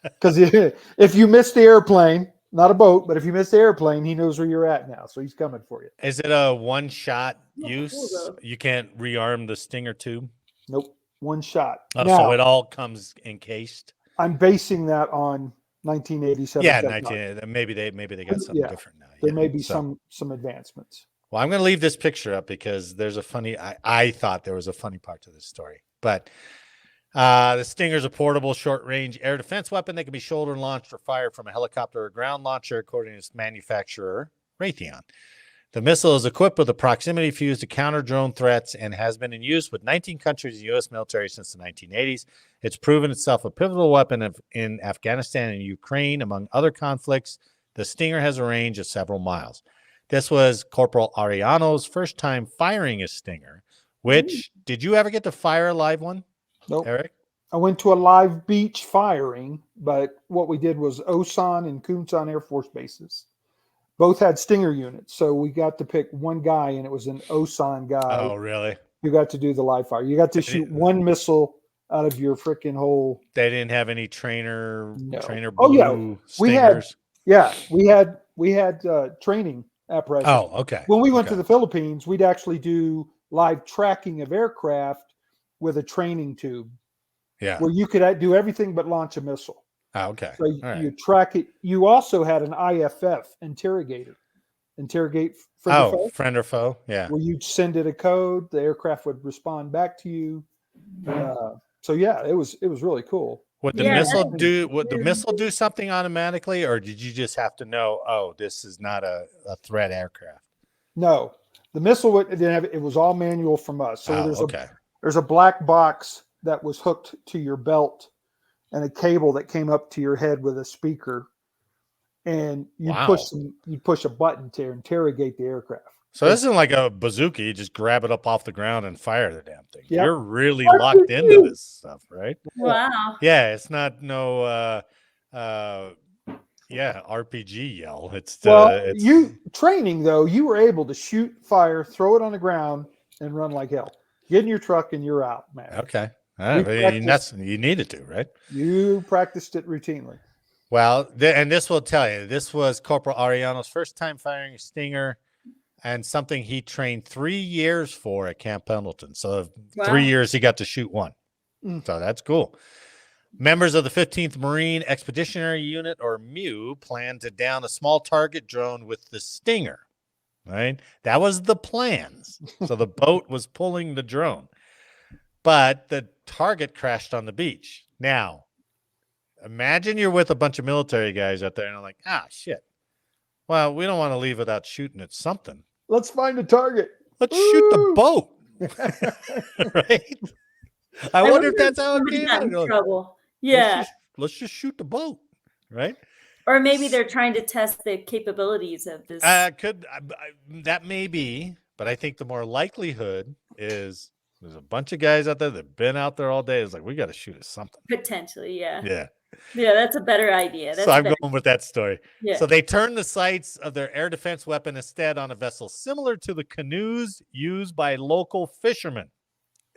Speaker 3: Because if you miss the airplane, not a boat, but if you miss the airplane, he knows where you're at now, so he's coming for you.
Speaker 2: Is it a one-shot use? You can't rearm the Stinger tube?
Speaker 3: Nope, one shot.
Speaker 2: Oh,
Speaker 3: now,
Speaker 2: so it all comes encased?
Speaker 3: I'm basing that on 1987.
Speaker 2: Yeah, maybe they got something different now.
Speaker 3: There may be some advancements.
Speaker 2: Well, I'm going to leave this picture up because there's a funny. I thought there was a funny part to this story, but the Stinger is a portable, short-range air defense weapon that can be shoulder launched or fired from a helicopter or ground launcher, according to its manufacturer, Raytheon. The missile is equipped with a proximity fuse to counter drone threats and has been in use with 19 countries in the U.S. military since the 1980s. It's proven itself a pivotal weapon in Afghanistan and Ukraine, among other conflicts. The Stinger has a range of several miles. This was Corporal Arellano's first time firing a Stinger, which, did you ever get to fire a live one?
Speaker 3: Nope.
Speaker 2: Eric?
Speaker 3: I went to a live beach firing, but what we did was Osan and Kunsan Air Force bases. Both had Stinger units, so we got to pick one guy, and it was an Osan guy.
Speaker 2: Oh, really?
Speaker 3: You got to do the live fire. You got to shoot one missile out of your freaking whole.
Speaker 2: They didn't have any trainer blue
Speaker 3: Stingers? We had training apparatus.
Speaker 2: Oh, okay.
Speaker 3: When we went to the Philippines, we'd actually do live tracking of aircraft with a training tube.
Speaker 2: Yeah.
Speaker 3: Where you could do everything but launch a missile.
Speaker 2: Oh, okay.
Speaker 3: So you track it. You also had an IFF interrogate
Speaker 2: friend or foe. Yeah.
Speaker 3: Where you'd send it a code, the aircraft would respond back to you. So yeah, it was really cool.
Speaker 2: Would the missile do something automatically, or did you just have to know, oh, this is not a threat aircraft?
Speaker 3: No, the missile it was all manual from us. So there's a black box that was hooked to your belt and a cable that came up to your head with a speaker, and you push a button to interrogate the aircraft.
Speaker 2: So this isn't like a bazooka. You just grab it up off the ground and fire the damn thing. Yep. You're really locked into this stuff, right?
Speaker 4: Wow.
Speaker 2: Yeah, it's not no RPG yell. It's
Speaker 3: training though. You were able to shoot, fire, throw it on the ground, and run like hell. Get in your truck and you're out, man.
Speaker 2: Okay. You needed to, right?
Speaker 3: You practiced it routinely.
Speaker 2: Well, and this will tell you, this was Corporal Arellano's first time firing a Stinger, and something he trained 3 years for at Camp Pendleton. So 3 years he got to shoot one. So that's cool. Members of the 15th Marine Expeditionary Unit, or MEU, planned to down a small target drone with the Stinger. Right? That was the plans. So the boat was pulling the drone, but the target crashed on the beach. Now, imagine you're with a bunch of military guys out there and they're like, shit. Well, we don't want to leave without shooting at something.
Speaker 3: Let's find a target.
Speaker 2: Let's shoot the boat. Right? I wonder if that's how it
Speaker 4: somebody
Speaker 2: came
Speaker 4: got
Speaker 2: out.
Speaker 4: in trouble. Yeah.
Speaker 2: Let's just shoot the boat. Right?
Speaker 4: Or maybe they're trying to test the capabilities of this.
Speaker 2: That may be, but I think the more likelihood is there's a bunch of guys out there that've been out there all day. It's like, we got to shoot at something.
Speaker 4: Potentially, yeah.
Speaker 2: Yeah.
Speaker 4: Yeah, that's a better idea.
Speaker 2: So I'm going with that story.
Speaker 4: Yeah.
Speaker 2: So they turned the sights of their air defense weapon instead on a vessel similar to the canoes used by local fishermen.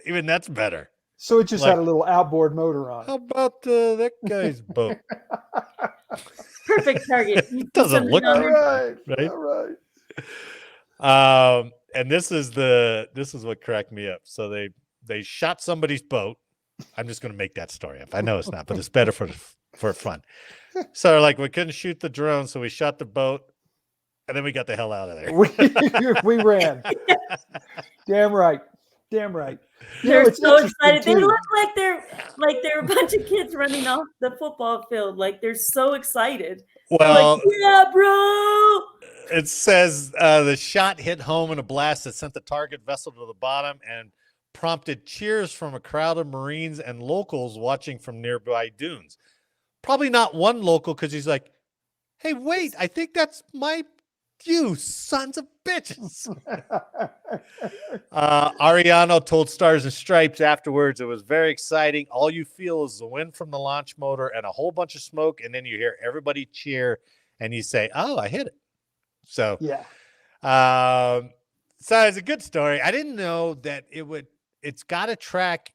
Speaker 2: Even that's better.
Speaker 3: So it just had a little outboard motor on it.
Speaker 2: How about that guy's boat?
Speaker 4: Perfect target.
Speaker 2: It doesn't look
Speaker 3: All
Speaker 2: good,
Speaker 3: right.
Speaker 2: right?
Speaker 3: All right.
Speaker 2: And this is what cracked me up. So they shot somebody's boat. I'm just going to make that story up. I know it's not, but it's better for fun. So like, we couldn't shoot the drone, so we shot the boat, and then we got the hell out of there.
Speaker 3: We ran. Damn right. Damn right.
Speaker 4: They're so excited. They
Speaker 3: too.
Speaker 4: look like they're a bunch of kids running off the football field. Like they're so excited.
Speaker 2: Well,
Speaker 4: like, yeah, bro.
Speaker 2: It says the shot hit home in a blast that sent the target vessel to the bottom and prompted cheers from a crowd of Marines and locals watching from nearby dunes. Probably not one local, because he's like, hey, wait, I think that's you sons of bitches. Ariano told Stars and Stripes afterwards, it was very exciting. All you feel is the wind from the launch motor and a whole bunch of smoke, and then you hear everybody cheer, and you say, oh, I hit it. So,
Speaker 3: yeah.
Speaker 2: So it's a good story. I didn't know that it's got to track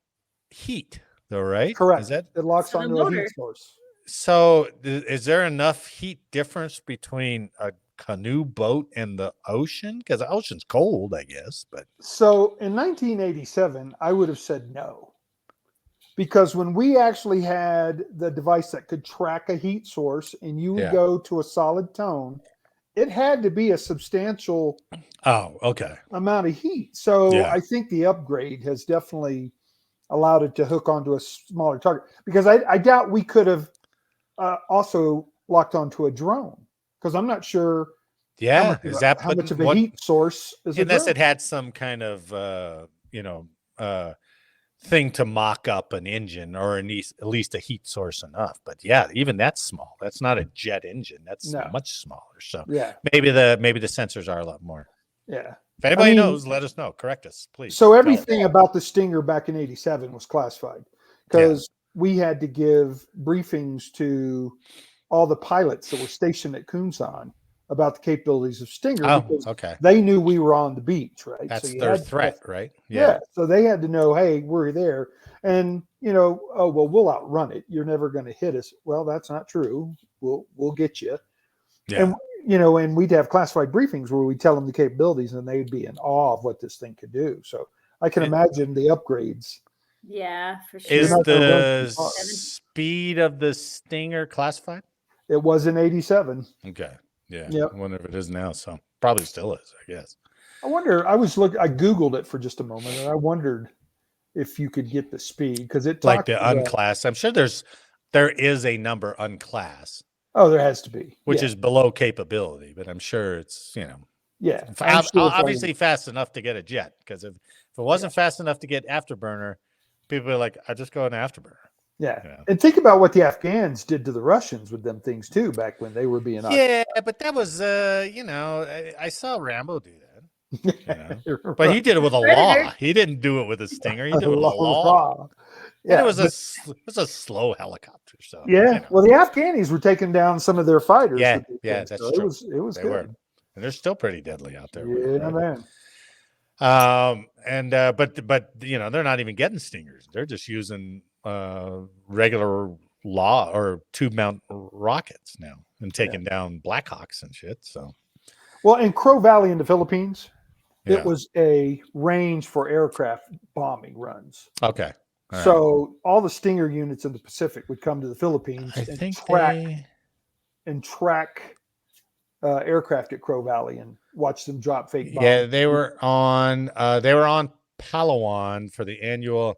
Speaker 2: heat, though, right?
Speaker 3: Correct.
Speaker 2: Is that
Speaker 3: it locks
Speaker 4: So the
Speaker 3: onto a
Speaker 4: motor.
Speaker 3: heat source.
Speaker 2: so? Is there enough heat difference between a canoe boat and the ocean? Because the ocean's cold, I guess. But
Speaker 3: So in 1987, I would have said no. Because when we actually had the device that could track a heat source and you would go to a solid tone, it had to be a substantial amount of heat. So I think the upgrade has definitely allowed it to hook onto a smaller target, because I doubt we could have also locked onto a drone, because I'm not sure how much of a heat source is
Speaker 2: unless it had some kind of thing to mock up an engine, or at least a heat source enough. But yeah, even that's small. That's not a jet engine. That's much smaller. So maybe the sensors are a lot more.
Speaker 3: Yeah.
Speaker 2: If anybody knows, let us know. Correct us, please.
Speaker 3: So everything about the Stinger back in 87 was classified, because we had to give briefings to all the pilots that were stationed at Kunsan about the capabilities of Stinger, because they knew we were on the beach, right?
Speaker 2: That's
Speaker 3: so
Speaker 2: their threat, right?
Speaker 3: Yeah. So they had to know, hey, we're there. And, we'll outrun it. You're never going to hit us. Well, that's not true. We'll get you.
Speaker 2: Yeah.
Speaker 3: And we'd have classified briefings where we tell them the capabilities, and they'd be in awe of what this thing could do. So I can imagine the upgrades.
Speaker 4: Yeah, for sure.
Speaker 2: Is the speed of the Stinger classified?
Speaker 3: It was in 87.
Speaker 2: Okay. Yeah.
Speaker 3: Yep.
Speaker 2: I wonder if it is now. So probably still is, I guess.
Speaker 3: I wonder, I Googled it for just a moment, and I wondered if you could get the speed, because it
Speaker 2: like the unclass. I'm sure there is a number unclass.
Speaker 3: Oh, there has to be,
Speaker 2: which is below capability, but I'm sure it's obviously fast enough to get a jet. Because if it wasn't fast enough to get afterburner, people are like, I just go an afterburner.
Speaker 3: Yeah. And think about what the Afghans did to the Russians with them things too, back when they were being
Speaker 2: but that was I saw Rambo do that. But he did it with a law. He didn't do it with a Stinger. He did it with a law. Yeah, it was a slow helicopter. So
Speaker 3: well, the Afghanis were taking down some of their fighters.
Speaker 2: That's true.
Speaker 3: It was
Speaker 2: they
Speaker 3: good.
Speaker 2: were. And they're still pretty deadly out there.
Speaker 3: Yeah, man.
Speaker 2: But they're not even getting Stingers. They're just using regular law or tube mount rockets now and taking down Blackhawks and shit. So,
Speaker 3: well, in Crow Valley in the Philippines, it was a range for aircraft bombing runs.
Speaker 2: Okay. right.
Speaker 3: So all the Stinger units in the Pacific would come to the Philippines
Speaker 2: I
Speaker 3: and
Speaker 2: think
Speaker 3: track aircraft at Crow Valley and watch them drop fake bombs.
Speaker 2: yeah, they were on Palawan for the annual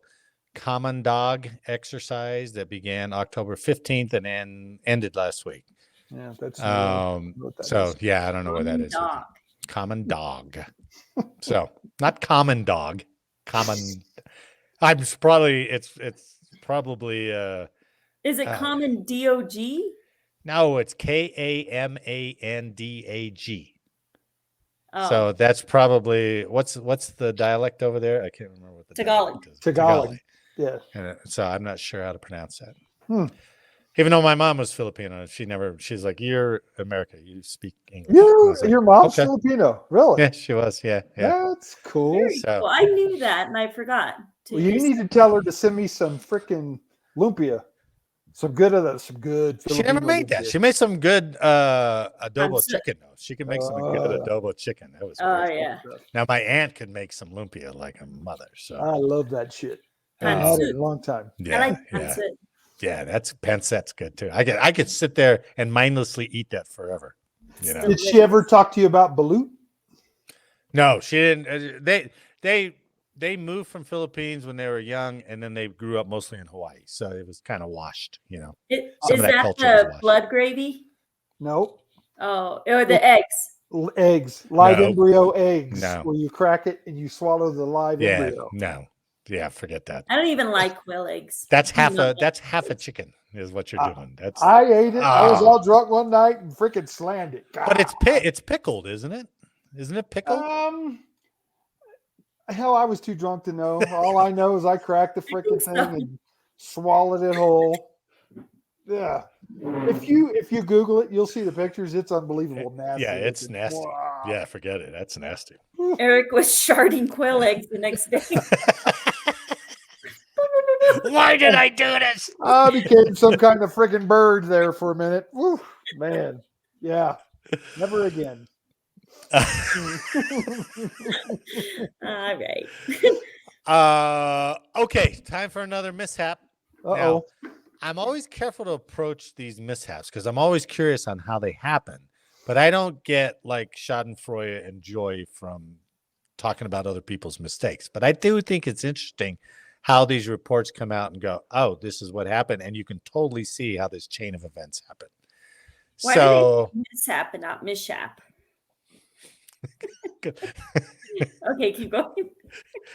Speaker 2: Common Dog exercise that began October 15th and ended last week.
Speaker 3: Yeah, that's new. I don't know what that is.
Speaker 2: Yeah, I don't know where that is.
Speaker 4: Dog.
Speaker 2: Common Dog. So not Common Dog. Common. It's probably
Speaker 4: Is it common DOG?
Speaker 2: no, it's KAMANDAG.
Speaker 4: Oh,
Speaker 2: So that's probably what's the dialect over there? I can't remember what the
Speaker 4: Tagalog.
Speaker 2: dialect is.
Speaker 3: Tagalog. Yeah.
Speaker 2: And so I'm not sure how to pronounce that.
Speaker 3: Hmm.
Speaker 2: Even though my mom was Filipino, she's like, "You're America. You speak English." And I was like,
Speaker 3: Your mom's
Speaker 2: okay.
Speaker 3: Filipino, really?
Speaker 2: Yeah, she was. Yeah.
Speaker 3: That's cool.
Speaker 4: very
Speaker 2: So-
Speaker 4: cool. I knew that and I forgot.
Speaker 3: Well, you need to tell her to send me some freaking lumpia. Some good
Speaker 2: She never
Speaker 3: Filipino
Speaker 2: made that.
Speaker 3: lumpia.
Speaker 2: She made some good adobo
Speaker 4: Pancit.
Speaker 2: chicken though. She could make some good adobo chicken. That was
Speaker 4: Oh
Speaker 2: great.
Speaker 4: yeah.
Speaker 2: Now my aunt could make some lumpia like a mother. So
Speaker 3: I love that shit. I
Speaker 4: Pancit.
Speaker 3: had it in a long time.
Speaker 2: yeah,
Speaker 4: I like
Speaker 2: yeah,
Speaker 4: pancit.
Speaker 2: yeah. That's pancet's good too. I could sit there and mindlessly eat that forever. You know.
Speaker 3: Did she ever talk to you about balut?
Speaker 2: No, she didn't. They moved from Philippines when they were young, and then they grew up mostly in Hawaii. So it was kind of washed, you know. Some
Speaker 4: Is
Speaker 2: of that
Speaker 4: that
Speaker 2: culture was
Speaker 4: the
Speaker 2: washed.
Speaker 4: blood gravy?
Speaker 3: No.
Speaker 4: Oh, or the eggs?
Speaker 3: Eggs, live
Speaker 2: No.
Speaker 3: embryo eggs,
Speaker 2: No.
Speaker 3: where you crack it and you swallow the live
Speaker 2: Yeah,
Speaker 3: embryo.
Speaker 2: no, yeah, forget that.
Speaker 4: I don't even like quail eggs.
Speaker 2: That's
Speaker 4: I
Speaker 2: half
Speaker 4: love
Speaker 2: a chicken is what you're doing. That's
Speaker 3: I ate it. I was
Speaker 2: Ah.
Speaker 3: all drunk one night and freaking slammed it.
Speaker 2: but it's pickled, isn't it? Isn't it pickled?
Speaker 3: Hell, I was too drunk to know. All I know is I cracked the freaking
Speaker 4: so.
Speaker 3: thing and swallowed it whole. Yeah. If you Google it, you'll see the pictures. It's unbelievable nasty.
Speaker 2: Yeah, it's
Speaker 3: looking.
Speaker 2: nasty.
Speaker 3: Wow.
Speaker 2: Yeah, forget it. That's nasty.
Speaker 4: Eric was sharding quail eggs the next day.
Speaker 2: Why did I do this?
Speaker 3: I became some kind of freaking bird there for a minute. Woo, man. Yeah. Never again.
Speaker 4: All right.
Speaker 2: Okay, time for another mishap.
Speaker 3: Uh-oh.
Speaker 2: I'm always careful to approach these mishaps because I'm always curious on how they happen, but I don't get like schadenfreude and joy from talking about other people's mistakes. But I do think it's interesting how these reports come out and go, "Oh, this is what happened," and you can totally see how this chain of events happened.
Speaker 4: Why
Speaker 2: So,
Speaker 4: do they mishap and not mishap? Okay, keep going.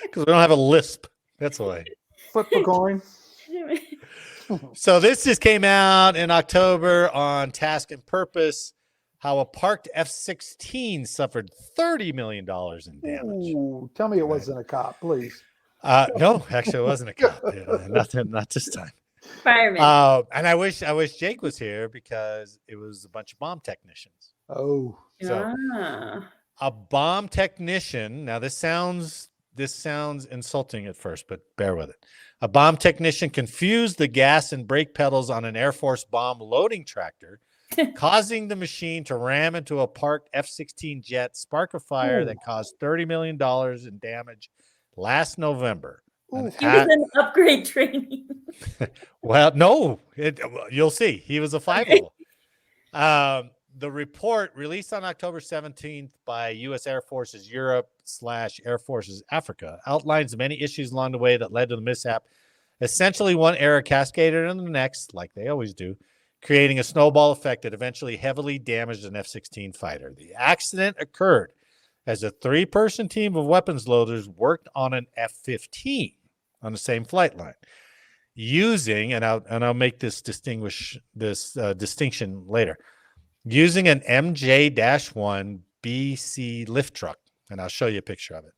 Speaker 2: because we don't have a lisp, that's why.
Speaker 3: Flip a coin.
Speaker 2: So this just came out in October on Task and Purpose, how a parked F-16 suffered $30 million in damage.
Speaker 3: Ooh, tell me it wasn't a cop, please.
Speaker 2: No, actually, it wasn't a cop. Not this time.
Speaker 4: Fireman.
Speaker 2: And I wish Jake was here because it was a bunch of bomb technicians.
Speaker 3: Oh.
Speaker 2: So a bomb technician. Now this sounds insulting at first, but bear with it. A bomb technician confused the gas and brake pedals on an Air Force bomb loading tractor, causing the machine to ram into a parked F-16 jet, spark a fire that caused $30 million in damage last November.
Speaker 3: Ooh.
Speaker 4: He was in upgrade training.
Speaker 2: Well, no, you'll see. He was a 5-0. The report released on October 17th by U.S. Air Forces Europe / Air Forces Africa outlines many issues along the way that led to the mishap. Essentially, one error cascaded into the next, like they always do, creating a snowball effect that eventually heavily damaged an F-16 fighter. The accident occurred as a 3-person team of weapons loaders worked on an F-15 on the same flight line, using, and I'll make this distinction later, using an MJ-1 BC lift truck, and I'll show you a picture of it,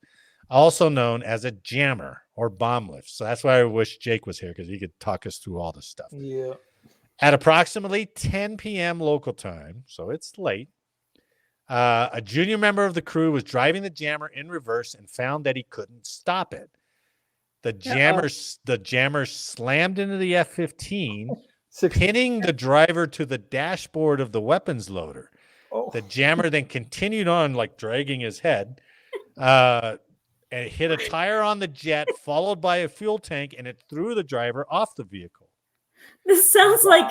Speaker 2: also known as a jammer or bomb lift. So that's why I wish Jake was here, because he could talk us through all this stuff.
Speaker 3: Yeah.
Speaker 2: At approximately 10 p.m. local time, so it's late, a junior member of the crew was driving the jammer in reverse and found that he couldn't stop it. The jammer slammed into the F-15, pinning the driver to the dashboard of the weapons loader.
Speaker 3: Oh.
Speaker 2: The jammer then continued on, like dragging his head, and it hit a tire on the jet, followed by a fuel tank, and it threw the driver off the vehicle.
Speaker 4: This sounds like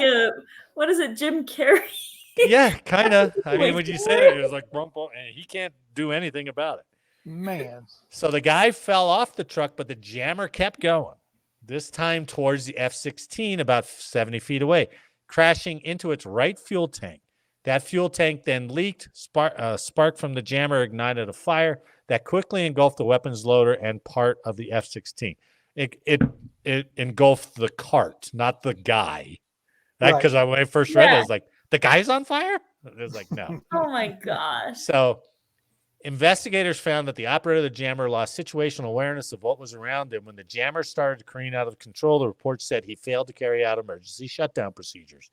Speaker 4: what is it, Jim Carrey?
Speaker 2: Yeah, kind of. I mean,
Speaker 4: Like,
Speaker 2: when you say it, it was like, bump, and he can't do anything about it.
Speaker 3: Man.
Speaker 2: So the guy fell off the truck, but the jammer kept going, this time towards the F-16 about 70 feet away, crashing into its right fuel tank. That fuel tank then leaked, spark from the jammer ignited a fire that quickly engulfed the weapons loader and part of the F-16. It engulfed the cart, not the guy. Because when I first read it, I was like, the guy's on fire? It was like, no.
Speaker 4: Oh my gosh.
Speaker 2: So investigators found that the operator of the jammer lost situational awareness of what was around him. When the jammer started to careen out of control, the report said he failed to carry out emergency shutdown procedures.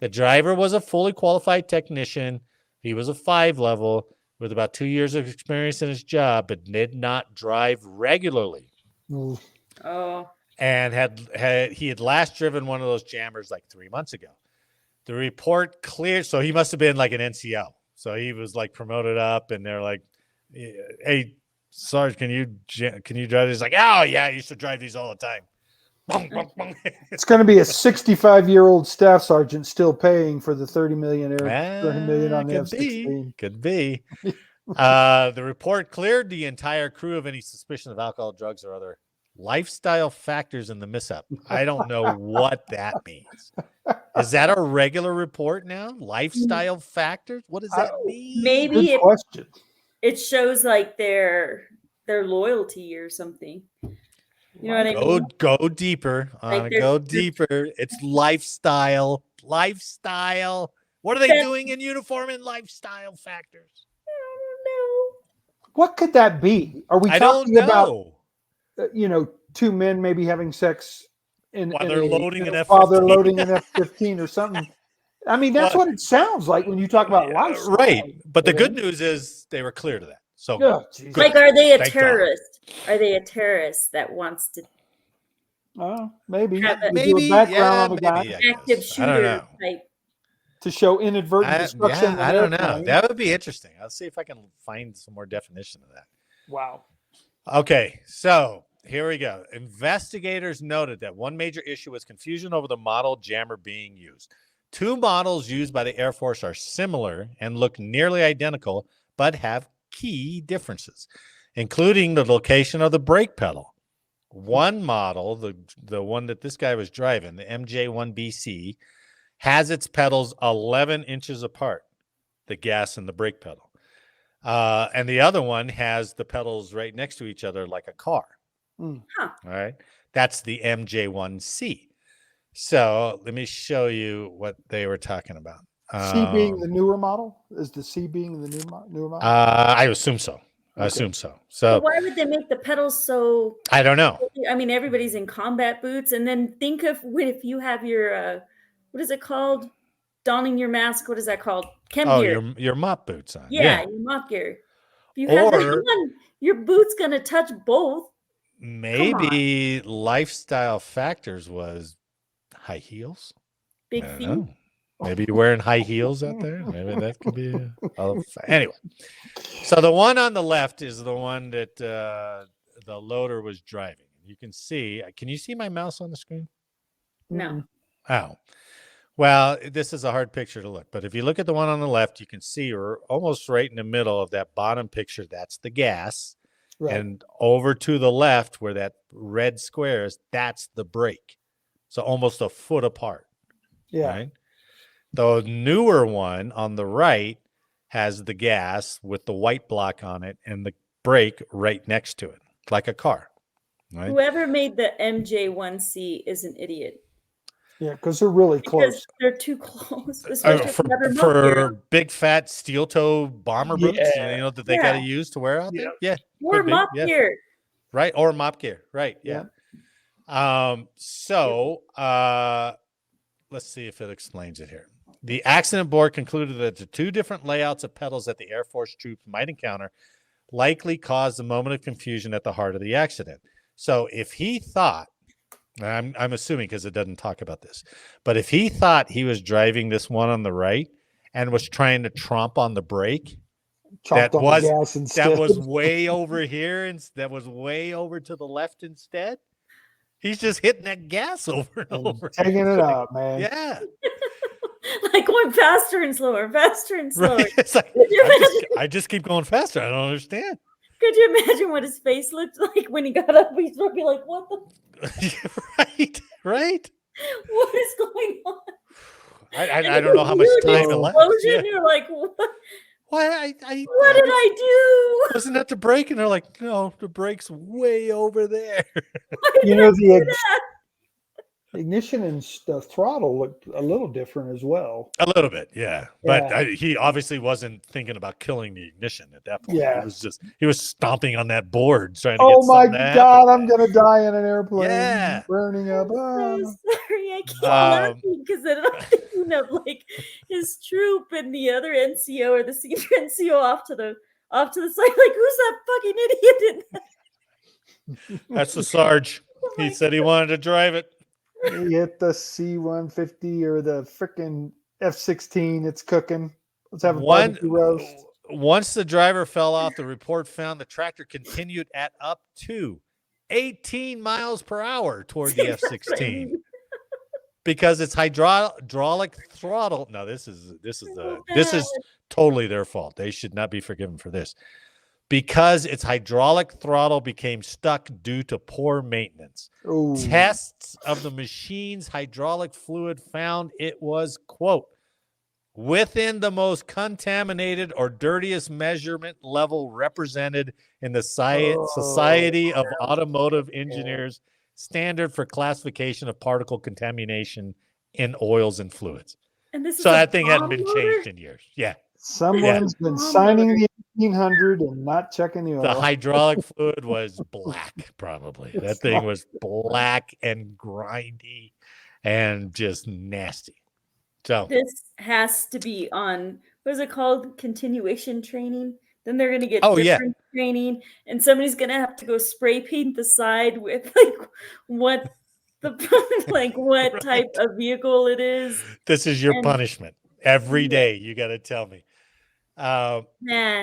Speaker 2: The driver was a fully qualified technician. He was a 5 level with about 2 years of experience in his job, but did not drive regularly.
Speaker 4: Oh.
Speaker 2: And he had last driven one of those jammers like 3 months ago. The report cleared, so he must have been like an NCO. So he was like promoted up, and they're like, "Hey, Sarge, can you drive?" He's like, "Oh yeah, I used to drive these all the time."
Speaker 3: It's going to be a 65-year-old staff sergeant still paying for the 30 million on the F-16.
Speaker 2: Could be. The report cleared the entire crew of any suspicion of alcohol, drugs, or other lifestyle factors in the mishap. I don't know what that means. Is that a regular report now? Lifestyle factors? What does that mean?
Speaker 4: Maybe
Speaker 3: question.
Speaker 4: It shows like their loyalty or something. You know what I mean?
Speaker 2: Go deeper. Go deeper. It's lifestyle. Lifestyle. What are they doing in uniform and lifestyle factors?
Speaker 4: I don't know.
Speaker 3: What could that be? Are we talking about, 2 men maybe having sex
Speaker 2: while they're loading an F-15?
Speaker 3: While they're loading an F-15 or something? I mean, that's what it sounds like when you talk about lifestyle.
Speaker 2: Right. But the good news is they were clear to that. So,
Speaker 4: like, are they a terrorist? Are they a terrorist that wants to?
Speaker 3: Maybe.
Speaker 2: Maybe.
Speaker 3: Background on the guy.
Speaker 4: Active shooter type.
Speaker 3: To show inadvertent destruction.
Speaker 2: I don't know. That would be interesting. I'll see if I can find some more definition of that.
Speaker 3: Wow.
Speaker 2: Okay. So here we go. Investigators noted that one major issue was confusion over the model jammer being used. 2 models used by the Air Force are similar and look nearly identical, but have key differences, including the location of the brake pedal. One model, the one that this guy was driving, the MJ1BC, has its pedals 11 inches apart, the gas and the brake pedal. And the other one has the pedals right next to each other like a car. All right. That's the MJ1C. So let me show you what they were talking about.
Speaker 3: C being the newer model? Is the C being the newer model?
Speaker 2: I assume so. I assume so. So
Speaker 4: why would they make the pedals so?
Speaker 2: I don't know.
Speaker 4: I mean, everybody's in combat boots, and then think of if you have your what is it called? Donning your mask. What is that called?
Speaker 2: Gear. Your mop boots on.
Speaker 4: Yeah, your mop gear. If you have that on, your boot's gonna touch both.
Speaker 2: Maybe lifestyle factors was high heels.
Speaker 4: Big feet.
Speaker 2: Maybe you're wearing high heels out there. Maybe that could be. Anyway, so the one on the left is the one that the loader was driving. You can see. Can you see my mouse on the screen?
Speaker 4: No.
Speaker 2: Oh. Well, this is a hard picture to look. But if you look at the one on the left, you can see we're almost right in the middle of that bottom picture. That's the gas. Right. And over to the left where that red square is, that's the brake. So almost a foot apart.
Speaker 3: Yeah.
Speaker 2: Right? The newer one on the right has the gas with the white block on it and the brake right next to it, like a car. Right?
Speaker 4: Whoever made the MJ1C is an idiot.
Speaker 3: Yeah, because they're really close.
Speaker 4: They're too close.
Speaker 2: For big fat steel toe bomber boots, that they got to use to wear out there. Yeah,
Speaker 4: or mop gear.
Speaker 2: Right, or mop gear. Right. Yeah. So let's see if it explains it here. The accident board concluded that the 2 different layouts of pedals that the Air Force troops might encounter likely caused a moment of confusion at the heart of the accident. So if he thought, I'm assuming because it doesn't talk about this, but if he thought he was driving this one on the right and was trying to tromp on the brake,
Speaker 3: Chopped on the gas instead.
Speaker 2: that was way over here, and that was way over to the left instead. He's just hitting that gas over and over.
Speaker 3: Taking it
Speaker 2: It's like,
Speaker 3: out, man.
Speaker 2: Yeah.
Speaker 4: Like going faster and slower, faster and slower.
Speaker 2: Right. It's like,
Speaker 4: Could you
Speaker 2: I just keep going faster. I don't understand.
Speaker 4: Could you imagine what his face looked like when he got up? He's probably like, "What the?
Speaker 2: Right.
Speaker 4: What is going on?"
Speaker 2: I don't know how much time elapsed.
Speaker 4: Explosion. You're like, "What?
Speaker 2: Why?
Speaker 4: What did I do?"
Speaker 2: Wasn't that the brake? And they're like, no, the brake's way over there.
Speaker 3: You know, the ignition and the throttle looked a little different as well.
Speaker 2: A little bit, yeah. But
Speaker 3: Yeah.
Speaker 2: he obviously wasn't thinking about killing the ignition at that point.
Speaker 3: Yeah.
Speaker 2: He was stomping on that board trying to
Speaker 3: Oh
Speaker 2: get
Speaker 3: my
Speaker 2: something to
Speaker 3: God,
Speaker 2: happen.
Speaker 3: I'm gonna die in an airplane.
Speaker 2: Yeah.
Speaker 3: Burning up.
Speaker 4: I'm
Speaker 3: Ah.
Speaker 4: so sorry, I keep laughing because then I'm thinking of like his troop and the other NCO or the senior NCO off to the side. Like, who's that fucking idiot?
Speaker 2: That's the Sarge.
Speaker 4: Oh my
Speaker 2: He said he wanted to drive it.
Speaker 3: You hit the C-150 or the freaking F-16. It's cooking. Let's have a barbecue roast.
Speaker 2: Once the driver fell off, the report found the tractor continued at up to 18 miles per hour toward the F-16 because its hydraulic throttle. No, this is totally their fault. They should not be forgiven for this. Because its hydraulic throttle became stuck due to poor maintenance.
Speaker 3: Ooh.
Speaker 2: Tests of the machine's hydraulic fluid found it was, quote, within the most contaminated or dirtiest measurement level represented in the Society of Automotive Engineers standard for classification of particle contamination in oils and fluids.
Speaker 4: And this is
Speaker 2: So
Speaker 4: a
Speaker 2: that thing hadn't
Speaker 4: bomb
Speaker 2: been
Speaker 4: loader?
Speaker 2: changed in years. Yeah.
Speaker 3: Someone's been signing the 1800 and not checking the oil.
Speaker 2: The hydraulic fluid was black, probably. That
Speaker 3: It's
Speaker 2: thing
Speaker 3: not-
Speaker 2: was black and grindy and just nasty. So
Speaker 4: This has to be on, what is it called? Continuation training. Then they're going to get
Speaker 2: Oh, yeah.
Speaker 4: different training, and somebody's going to have to go spray paint the side with like what the like what
Speaker 2: Right.
Speaker 4: type of vehicle it is.
Speaker 2: this is your
Speaker 4: And-
Speaker 2: punishment. Every day you got to tell me.
Speaker 4: Man,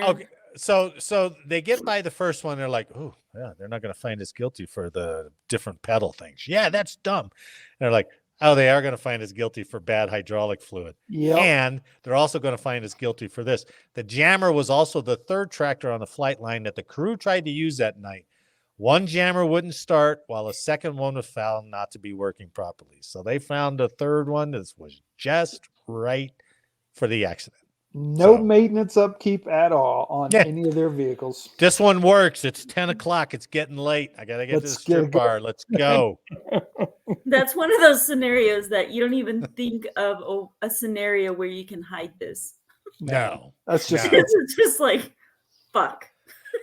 Speaker 2: Okay. So they get by the first one. They're like, oh, yeah, they're not going to find us guilty for the different pedal things. Yeah, that's dumb. And they're like, oh, they are going to find us guilty for bad hydraulic fluid.
Speaker 3: Yep.
Speaker 2: And they're also going to find us guilty for this. The jammer was also the third tractor on the flight line that the crew tried to use that night. One jammer wouldn't start while a second one was found not to be working properly. So they found a third one that was just right for the accident.
Speaker 3: No
Speaker 2: So-
Speaker 3: maintenance upkeep at all on
Speaker 2: Yeah.
Speaker 3: any of their vehicles.
Speaker 2: This one works. It's 10 o'clock. It's getting late. I got to get to the
Speaker 3: Let's get
Speaker 2: strip bar. Let's go.
Speaker 4: that's one of those scenarios that you don't even think of a scenario where you can hide this.
Speaker 2: No.
Speaker 3: That's just
Speaker 2: No.
Speaker 4: It's just like, fuck.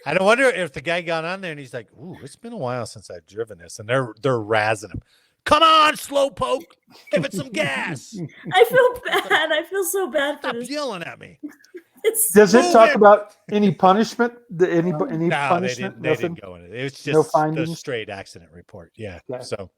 Speaker 2: I don't wonder if the guy got on there and he's like, ooh, it's been a while since I've driven this. And they're razzing him. Come on, slowpoke. Give it some gas.
Speaker 4: I feel bad. I feel so bad for
Speaker 2: Stop
Speaker 4: this.
Speaker 2: yelling at me.
Speaker 4: It's
Speaker 3: Does it
Speaker 2: Move
Speaker 3: talk
Speaker 2: it.
Speaker 3: about any punishment? Any
Speaker 2: No, they
Speaker 3: punishment?
Speaker 2: didn't go into it. It was just
Speaker 3: No
Speaker 2: the
Speaker 3: findings?
Speaker 2: straight accident report. Yeah.
Speaker 3: Okay.
Speaker 2: So,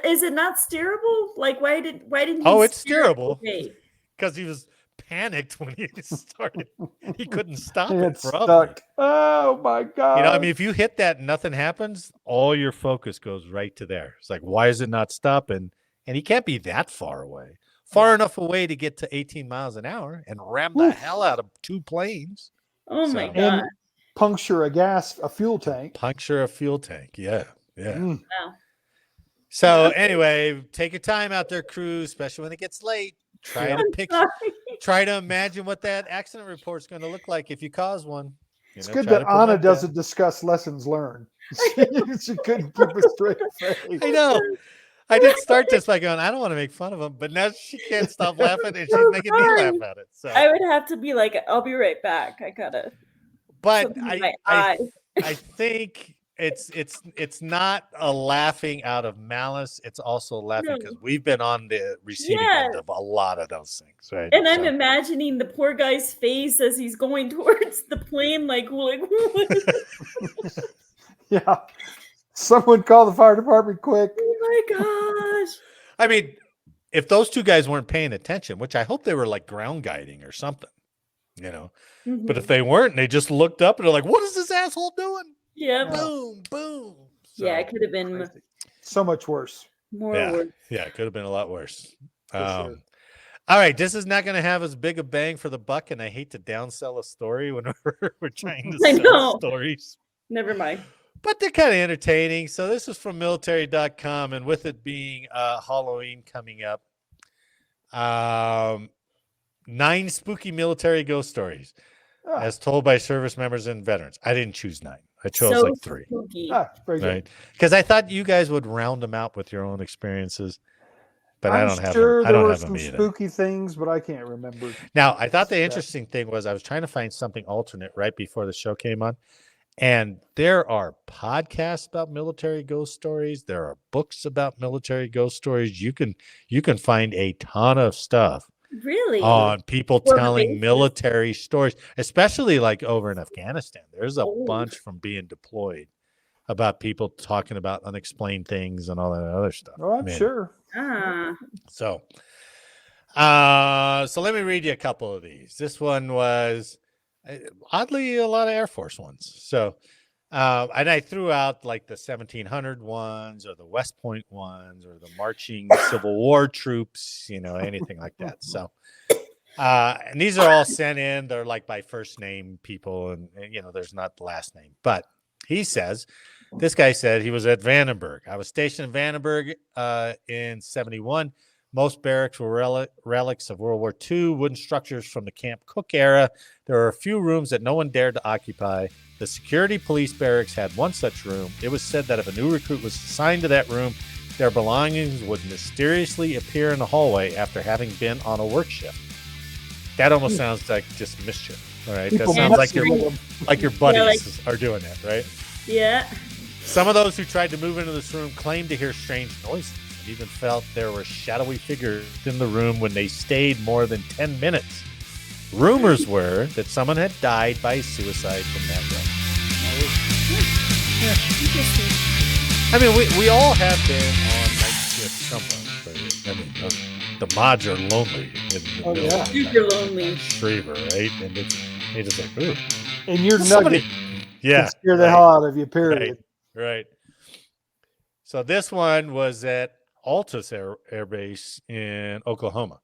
Speaker 4: Is it not steerable? Like, why didn't he
Speaker 2: oh, it's
Speaker 4: steer it
Speaker 2: steerable
Speaker 4: away?
Speaker 2: because he was panicked when he started. He couldn't stop
Speaker 3: And
Speaker 2: it.
Speaker 3: it's
Speaker 2: Probably.
Speaker 3: stuck. Oh my God.
Speaker 2: You know, I mean, if you hit that and nothing happens, all your focus goes right to there. It's like, why is it not stopping? And he can't be that far away. Far enough away to get to 18 miles an hour and ram the
Speaker 3: Oof.
Speaker 2: hell out of two planes.
Speaker 4: Oh my
Speaker 2: So-
Speaker 4: god!
Speaker 3: And puncture a fuel tank.
Speaker 2: Puncture a fuel tank. Yeah. Yeah.
Speaker 3: Mm.
Speaker 4: Wow.
Speaker 2: So anyway, take your time out there, crew, especially when it gets late. Try to
Speaker 4: I'm
Speaker 2: picture,
Speaker 4: sorry.
Speaker 2: try to imagine what that accident report's going to look like if you cause one. You
Speaker 3: It's
Speaker 2: know,
Speaker 3: good
Speaker 2: try
Speaker 3: that
Speaker 2: to
Speaker 3: Anna
Speaker 2: prevent
Speaker 3: doesn't discuss lessons learned. She couldn't keep a straight face.
Speaker 2: I know. I did start this by going, I don't want to make fun of him, but now she can't stop laughing and she's
Speaker 4: So
Speaker 2: making me
Speaker 4: sorry.
Speaker 2: laugh at it. So,
Speaker 4: I would have to be like, I'll be right back. I gotta.
Speaker 2: but
Speaker 4: something in my
Speaker 2: I
Speaker 4: eye.
Speaker 2: I think it's not a laughing out of malice. It's also laughing
Speaker 4: No.
Speaker 2: because we've been on the receiving end of a lot of those things, right?
Speaker 4: And I'm
Speaker 2: So-
Speaker 4: imagining the poor guy's face as he's going towards the plane, like what is this?
Speaker 3: Yeah. Someone call the fire department quick.
Speaker 4: Oh my gosh!
Speaker 2: I mean, if those two guys weren't paying attention, which I hope they were like ground guiding or something, you know.
Speaker 4: Mhm.
Speaker 2: But if they weren't, and they just looked up and they're like, "What is this asshole doing?"
Speaker 4: Yep.
Speaker 3: Yeah.
Speaker 2: Boom, boom.
Speaker 4: Yeah,
Speaker 2: So,
Speaker 4: it could have been
Speaker 3: Crazy. So much worse.
Speaker 4: more
Speaker 2: yeah,
Speaker 4: work.
Speaker 2: yeah, it could have been a lot worse.
Speaker 3: For sure.
Speaker 2: All right, this is not going to have as big a bang for the buck, and I hate to downsell a story when we're trying to
Speaker 4: I
Speaker 2: sell
Speaker 4: know.
Speaker 2: stories,
Speaker 4: Never mind.
Speaker 2: but they're kind of entertaining. So this is from military.com, and with it being Halloween coming up, 9 spooky military ghost stories
Speaker 3: Ah,
Speaker 2: as told by service members and veterans. I didn't choose 9. I chose
Speaker 4: So
Speaker 2: like 3,
Speaker 4: spooky.
Speaker 3: very good.
Speaker 2: right? Because I thought you guys would round them out with your own experiences, but I
Speaker 3: I'm
Speaker 2: don't have
Speaker 3: sure
Speaker 2: them. I
Speaker 3: there
Speaker 2: don't
Speaker 3: were
Speaker 2: have them
Speaker 3: some
Speaker 2: either.
Speaker 3: spooky things, but I can't remember.
Speaker 2: Now, I thought the
Speaker 3: Yeah.
Speaker 2: interesting thing was I was trying to find something alternate right before the show came on. And there are podcasts about military ghost stories. There are books about military ghost stories. You can find a ton of stuff
Speaker 4: Really?
Speaker 2: on people
Speaker 4: For the
Speaker 2: telling
Speaker 4: bases?
Speaker 2: military stories, especially like over in Afghanistan. There's a
Speaker 4: Oh.
Speaker 2: bunch from being deployed about people talking about unexplained things and all that other stuff.
Speaker 3: Oh, I'm sure.
Speaker 4: Ah.
Speaker 2: So, so let me read you a couple of these. This one was oddly a lot of Air Force ones. So, and I threw out like the 1700 ones or the West Point ones or the marching Civil War troops, anything like that. So, and these are all sent in. They're like by first name people, and there's not the last name. But he says, this guy said he was at Vandenberg. I was stationed in Vandenberg in 71. Most barracks were relics of World War II, wooden structures from the Camp Cook era. There were a few rooms that no one dared to occupy. The security police barracks had one such room. It was said that if a new recruit was assigned to that room, their belongings would mysteriously appear in the hallway after having been on a work shift. That almost sounds like just mischief, all right?
Speaker 3: People
Speaker 2: That sounds
Speaker 3: messing with them.
Speaker 2: like your buddies are doing that, right?
Speaker 4: Yeah.
Speaker 2: Some of those who tried to move into this room claimed to hear strange noises and even felt there were shadowy figures in the room when they stayed more than 10 minutes. Rumors were that someone had died by suicide in that room.
Speaker 4: Interesting.
Speaker 2: I mean, we all have been on night shift somewhere. But, I mean, the mods are lonely in the
Speaker 3: Oh,
Speaker 2: middle
Speaker 3: yeah.
Speaker 2: of
Speaker 4: Super lonely.
Speaker 2: Shriver, right? And they just like, ooh.
Speaker 3: And your
Speaker 2: Somebody-
Speaker 3: nugget
Speaker 2: Yeah.
Speaker 3: can scare the
Speaker 2: right.
Speaker 3: hell out of you, period.
Speaker 2: Right. So this one was at Altus Air Base in Oklahoma.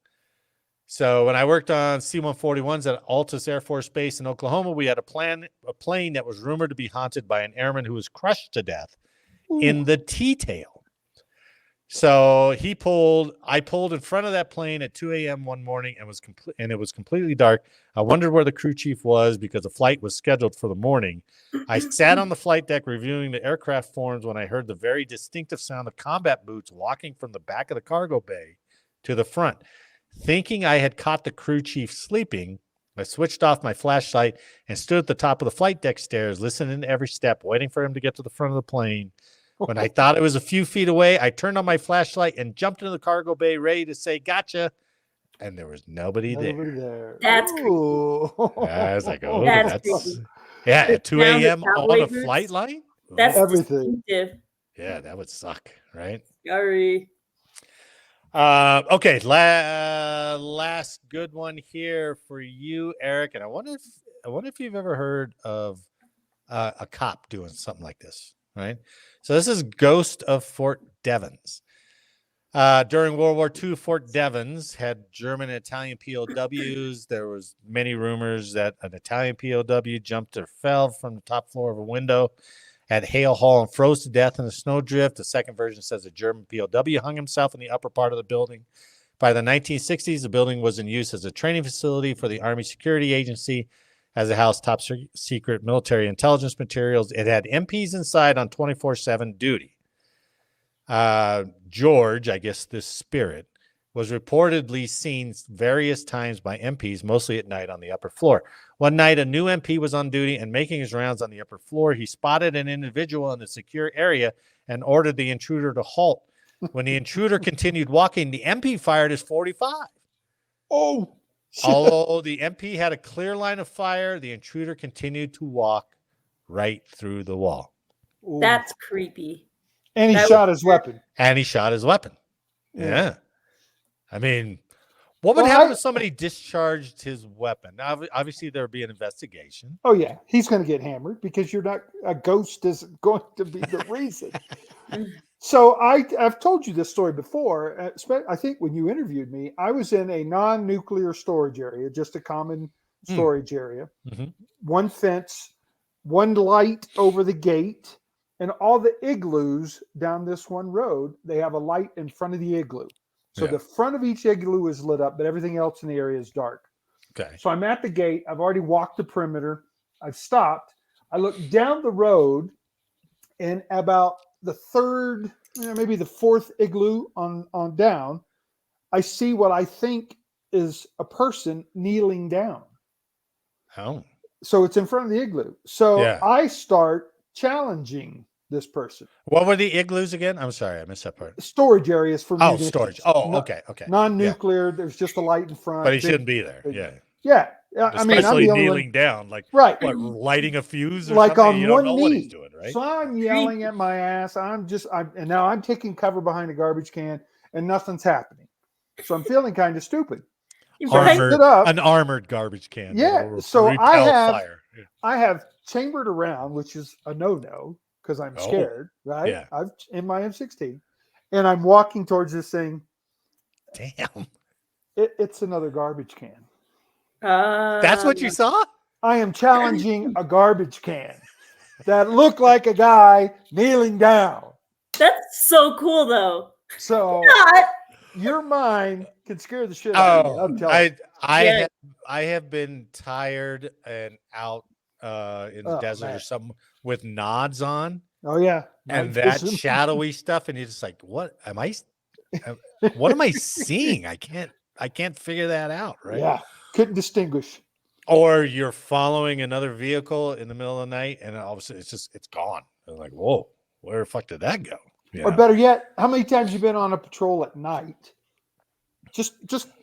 Speaker 2: So when I worked on C-141s at Altus Air Force Base in Oklahoma, we had a plane that was rumored to be haunted by an airman who was crushed to death in the T-tail. So I pulled in front of that plane at 2 a.m. one morning and it was completely dark. I wondered where the crew chief was because the flight was scheduled for the morning. I sat on the flight deck reviewing the aircraft forms when I heard the very distinctive sound of combat boots walking from the back of the cargo bay to the front. Thinking I had caught the crew chief sleeping, I switched off my flashlight and stood at the top of the flight deck stairs, listening to every step, waiting for him to get to the front of the plane. When I thought it was a few feet away, I turned on my flashlight and jumped into the cargo bay, ready to say, "Gotcha." And there was nobody there.
Speaker 4: That's
Speaker 3: Ooh.
Speaker 2: I was like, oh,
Speaker 4: That's
Speaker 2: that's
Speaker 4: creepy.
Speaker 2: yeah,
Speaker 4: The
Speaker 2: at 2
Speaker 4: sound of
Speaker 2: a.m. on
Speaker 4: cowboy
Speaker 2: a
Speaker 4: boots?
Speaker 2: flight line?
Speaker 4: That's
Speaker 3: Everything.
Speaker 4: distinctive.
Speaker 2: Yeah, that would suck, right?
Speaker 4: Scary.
Speaker 2: Okay, last good one here for you, Eric. And I wonder if you've ever heard of a cop doing something like this, right? So this is Ghost of Fort Devens. During World War II, Fort Devens had German and Italian POWs. There was many rumors that an Italian POW jumped or fell from the top floor of a window at Hale Hall and froze to death in a snowdrift. The second version says a German POW hung himself in the upper part of the building. By the 1960s, the building was in use as a training facility for the Army Security Agency, as it housed top secret military intelligence materials. It had MPs inside on 24/7 duty. George, I guess this spirit, was reportedly seen various times by MPs, mostly at night on the upper floor. One night, a new MP was on duty and making his rounds on the upper floor. He spotted an individual in the secure area and ordered the intruder to halt. When the intruder continued walking, the MP fired his .45.
Speaker 3: Oh, shit.
Speaker 2: Although the MP had a clear line of fire, the intruder continued to walk right through the wall.
Speaker 3: Ooh.
Speaker 4: That's creepy.
Speaker 3: And he
Speaker 4: that
Speaker 3: shot
Speaker 4: was-
Speaker 3: his weapon.
Speaker 2: And he shot his weapon.
Speaker 3: Yeah.
Speaker 2: Yeah. I mean, What would
Speaker 3: Well,
Speaker 2: happen if somebody discharged his weapon? Now, obviously, there would be an investigation.
Speaker 3: Oh yeah, he's going to get hammered because you're not a ghost isn't going to be the reason. So I've told you this story before. I think when you interviewed me, I was in a non-nuclear storage area, just a common storage area.
Speaker 2: Mhm.
Speaker 3: One fence, one light over the gate, and all the igloos down this one road. They have a light in front of the igloo. So
Speaker 2: Yeah.
Speaker 3: the front of each igloo is lit up, but everything else in the area is dark.
Speaker 2: Okay.
Speaker 3: So I'm at the gate. I've already walked the perimeter. I've stopped. I look down the road, and about the third, maybe the fourth igloo on down, I see what I think is a person kneeling down.
Speaker 2: Oh.
Speaker 3: So it's in front of the igloo. So
Speaker 2: Yeah.
Speaker 3: I start challenging this person.
Speaker 2: What were the igloos again? I'm sorry, I missed that part.
Speaker 3: Storage areas for
Speaker 2: Oh,
Speaker 3: munitions.
Speaker 2: storage. Oh,
Speaker 3: No-
Speaker 2: okay. Yeah.
Speaker 3: Non-nuclear. There's just a light in front.
Speaker 2: But he
Speaker 3: Big-
Speaker 2: shouldn't be there.
Speaker 3: big-
Speaker 2: Yeah.
Speaker 3: Yeah. I mean, I'm
Speaker 2: Especially
Speaker 3: the only one-
Speaker 2: kneeling down, like
Speaker 3: Right.
Speaker 2: what, lighting a fuse or
Speaker 3: Like
Speaker 2: something?
Speaker 3: on
Speaker 2: You don't
Speaker 3: one
Speaker 2: know what
Speaker 3: knee.
Speaker 2: he's doing, right?
Speaker 3: So I'm yelling at my ass. And now I'm taking cover behind a garbage can, and nothing's happening. So I'm feeling kind of stupid.
Speaker 4: Right?
Speaker 3: Armored. Stood up.
Speaker 2: An armored garbage can.
Speaker 3: Yeah,
Speaker 2: that will
Speaker 3: so I
Speaker 2: repel
Speaker 3: have-
Speaker 2: fire. Yeah.
Speaker 3: I have chambered around, which is a no-no because I'm
Speaker 2: Oh,
Speaker 3: scared, right?
Speaker 2: yeah.
Speaker 3: I've in my M16, and I'm walking towards this thing.
Speaker 2: Damn.
Speaker 3: It's another garbage can.
Speaker 2: That's what you saw?
Speaker 3: I am challenging a garbage can that looked like a guy kneeling down.
Speaker 4: That's so cool, though.
Speaker 3: So
Speaker 4: Not.
Speaker 3: your mind can scare the shit out of you. I'm telling you.
Speaker 4: Yeah.
Speaker 2: I have been tired and out in the
Speaker 3: Oh,
Speaker 2: desert or
Speaker 3: man.
Speaker 2: something with nods on
Speaker 3: Oh yeah,
Speaker 2: and
Speaker 3: Night
Speaker 2: that
Speaker 3: vision.
Speaker 2: shadowy stuff, and you're just like, what am I seeing? I can't figure that out, right?
Speaker 3: Yeah, couldn't distinguish.
Speaker 2: Or you're following another vehicle in the middle of the night, and all of a sudden it's gone. I'm like, whoa, where the fuck did that go? You
Speaker 3: Or
Speaker 2: know?
Speaker 3: better yet, how many times you been on a patrol at night? Just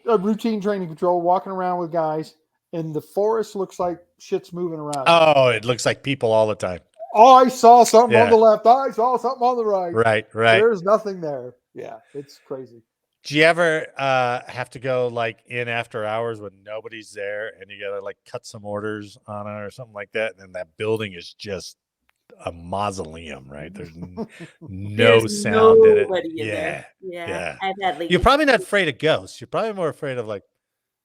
Speaker 3: a routine training patrol, walking around with guys, and the forest looks like shit's moving around.
Speaker 2: Oh, it looks like people all the time.
Speaker 3: Oh, I saw something on
Speaker 2: Yeah.
Speaker 3: the left. I saw something on the right.
Speaker 2: Right.
Speaker 3: There's nothing there. Yeah, it's crazy.
Speaker 2: Do you ever have to go like in after hours when nobody's there and you gotta like cut some orders on it or something like that? And then that building is just a mausoleum, right? There's no
Speaker 4: There's
Speaker 2: sound in it.
Speaker 4: nobody in
Speaker 2: Yeah.
Speaker 4: there. Yeah.
Speaker 2: Yeah.
Speaker 4: I've had like
Speaker 2: You're probably not afraid of ghosts. You're probably more afraid of like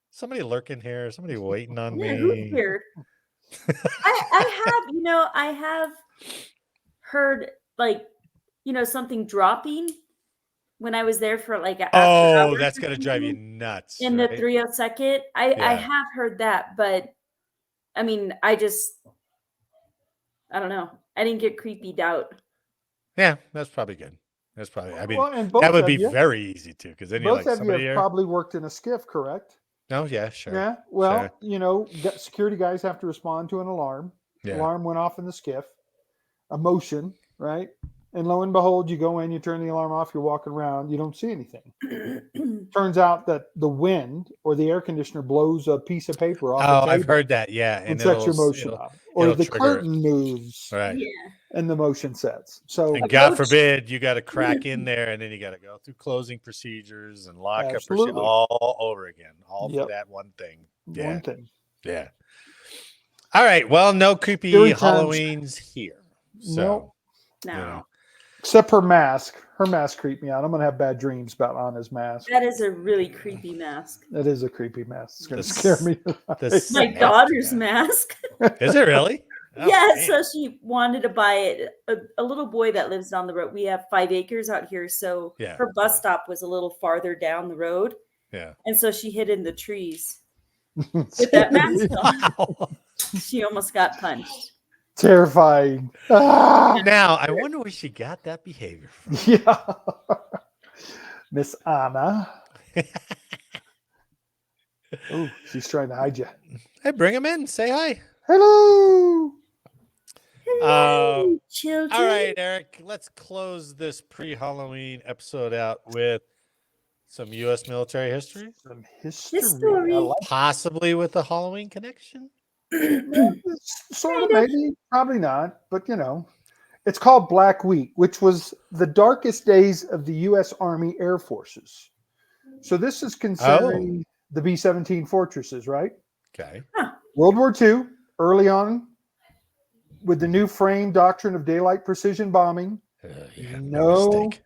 Speaker 2: somebody lurking here, somebody waiting on
Speaker 4: yeah, who's
Speaker 2: me.
Speaker 4: here? I have heard like, something dropping when I was there for like after
Speaker 2: Oh,
Speaker 4: hours
Speaker 2: that's
Speaker 4: or
Speaker 2: gonna drive you
Speaker 4: something
Speaker 2: nuts.
Speaker 4: in
Speaker 2: right?
Speaker 4: the 302nd. I
Speaker 2: Yeah.
Speaker 4: have heard that, but I mean, I don't know. I didn't get creeped out.
Speaker 2: Yeah, that's probably good. That's probably, I mean,
Speaker 3: Well, and both
Speaker 2: that would
Speaker 3: of
Speaker 2: be
Speaker 3: you,
Speaker 2: very easy too, because then you're
Speaker 3: both
Speaker 2: like
Speaker 3: of you
Speaker 2: somebody
Speaker 3: have
Speaker 2: here.
Speaker 3: probably worked in a skiff, correct?
Speaker 2: No, yeah, sure.
Speaker 3: Yeah. Well,
Speaker 2: Sure.
Speaker 3: security guys have to respond to an alarm.
Speaker 2: Yeah.
Speaker 3: Alarm went off in the skiff. A motion, right? And lo and behold, you go in, you turn the alarm off, you're walking around, you don't see anything. Turns out that the wind or the air conditioner blows a piece of paper off
Speaker 2: Oh,
Speaker 3: the
Speaker 2: I've
Speaker 3: table
Speaker 2: heard that. Yeah,
Speaker 3: and
Speaker 2: and
Speaker 3: sets your
Speaker 2: it'll-
Speaker 3: motion
Speaker 2: it'll-
Speaker 3: up. Or
Speaker 2: it'll
Speaker 3: the
Speaker 2: trigger it.
Speaker 3: curtain moves
Speaker 2: right.
Speaker 4: Yeah.
Speaker 3: and the motion sets. So
Speaker 2: And God
Speaker 4: Approach-
Speaker 2: forbid you got to crack in there, and then you got to go through closing procedures and lockup procedures
Speaker 3: Absolutely.
Speaker 2: all over again, all for
Speaker 3: Yep.
Speaker 2: that one thing. Yeah,
Speaker 3: one thing.
Speaker 2: yeah. All right. Well, no creepy
Speaker 3: Scary times.
Speaker 2: Halloween's here. So,
Speaker 3: Nope.
Speaker 4: No.
Speaker 2: you know.
Speaker 3: Except her mask. Her mask creeped me out. I'm gonna have bad dreams about Anna's mask.
Speaker 4: That is a really creepy mask.
Speaker 3: That is a creepy mask. It's gonna
Speaker 2: The
Speaker 3: scare
Speaker 2: s-
Speaker 3: me.
Speaker 2: the
Speaker 4: My
Speaker 2: Snap
Speaker 4: daughter's
Speaker 2: mask.
Speaker 4: mask.
Speaker 2: Is it really? Oh,
Speaker 4: Yeah,
Speaker 2: man.
Speaker 4: so she wanted to buy it. A little boy that lives down the road. We have 5 acres out here, so
Speaker 2: Yeah,
Speaker 4: her bus
Speaker 2: yeah.
Speaker 4: stop was a little farther down the road,
Speaker 2: Yeah.
Speaker 4: and so she hid in the trees with that mask on.
Speaker 2: Wow.
Speaker 4: She almost got punched.
Speaker 3: Terrifying. Ah!
Speaker 2: Now I wonder where she got that behavior from.
Speaker 3: Yeah. Miss Anna. Oh, she's trying to hide you.
Speaker 2: Hey, bring him in. Say hi.
Speaker 3: Hello.
Speaker 2: Um,
Speaker 4: Children.
Speaker 2: All right, Eric, let's close this pre-Halloween episode out with some U.S. military history,
Speaker 3: Some history.
Speaker 4: History.
Speaker 3: I like
Speaker 2: possibly with a Halloween connection.
Speaker 3: it. Sort of, maybe, probably not, but it's called Black Week, which was the darkest days of the U.S. Army Air Forces. So this is concerning the B-17 fortresses, right?
Speaker 2: Okay.
Speaker 3: World War II, early on, with the new frame doctrine of daylight precision bombing,
Speaker 2: Yeah,
Speaker 3: no
Speaker 2: mistake.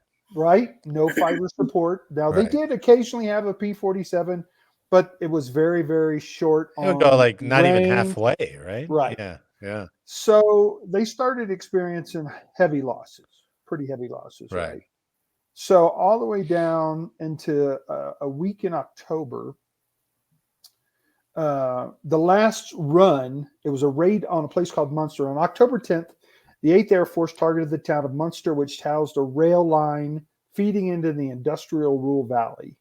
Speaker 3: no fighter support. Now, they
Speaker 2: Right.
Speaker 3: did occasionally have a P-47, but it was very, very short
Speaker 2: It would go
Speaker 3: on
Speaker 2: like not even
Speaker 3: range.
Speaker 2: halfway, right?
Speaker 3: Right.
Speaker 2: Yeah. Yeah.
Speaker 3: So they started experiencing heavy losses, pretty heavy losses,
Speaker 2: Right.
Speaker 3: right? So all the way down into a week in October, the last run, it was a raid on a place called Munster. On October 10th, the 8th Air Force targeted the town of Munster, which housed a rail line feeding into the industrial Ruhr Valley.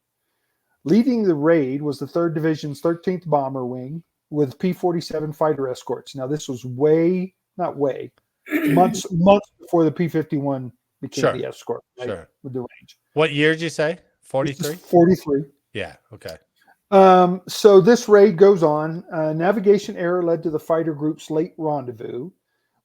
Speaker 3: Leading the raid was the 3rd Division's 13th Bomber Wing with P-47 fighter escorts. Now, this was months before the P-51 became the escort, right?
Speaker 2: Sure.
Speaker 3: With the range.
Speaker 2: What year did you say? 43?
Speaker 3: 43.
Speaker 2: Yeah. Okay.
Speaker 3: So this raid goes on. Navigation error led to the fighter group's late rendezvous.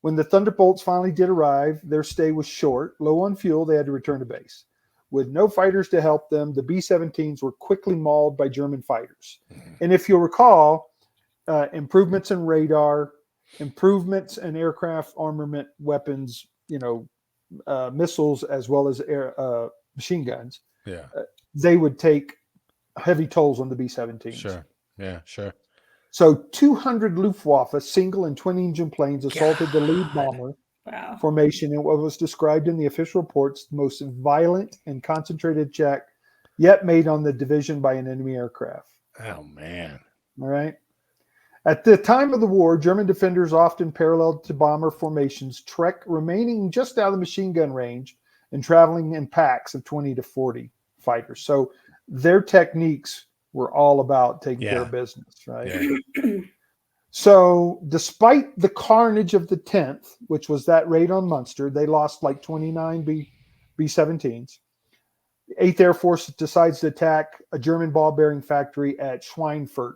Speaker 3: When the Thunderbolts finally did arrive, their stay was short. Low on fuel, they had to return to base. With no fighters to help them, the B-17s were quickly mauled by German fighters. And if you'll recall, improvements in radar, improvements in aircraft armament, weapons, missiles, as well as machine guns,
Speaker 2: Yeah.
Speaker 3: they would take heavy tolls on the B-17s.
Speaker 2: Sure. Yeah. Sure.
Speaker 3: So 200 Luftwaffe single and twin engine planes assaulted the lead bomber formation in what was described in the official reports the most violent and concentrated attack yet made on the division by an enemy aircraft.
Speaker 2: Oh, man.
Speaker 3: All right. At the time of the war, German defenders often paralleled to bomber formations, remaining just out of the machine gun range and traveling in packs of 20 to 40 fighters. So their techniques were all about taking care of business, right?
Speaker 2: Yeah.
Speaker 3: So despite the carnage of the 10th, which was that raid on Munster, they lost like 29 B-17s. The 8th Air Force decides to attack a German ball-bearing factory at Schweinfurt.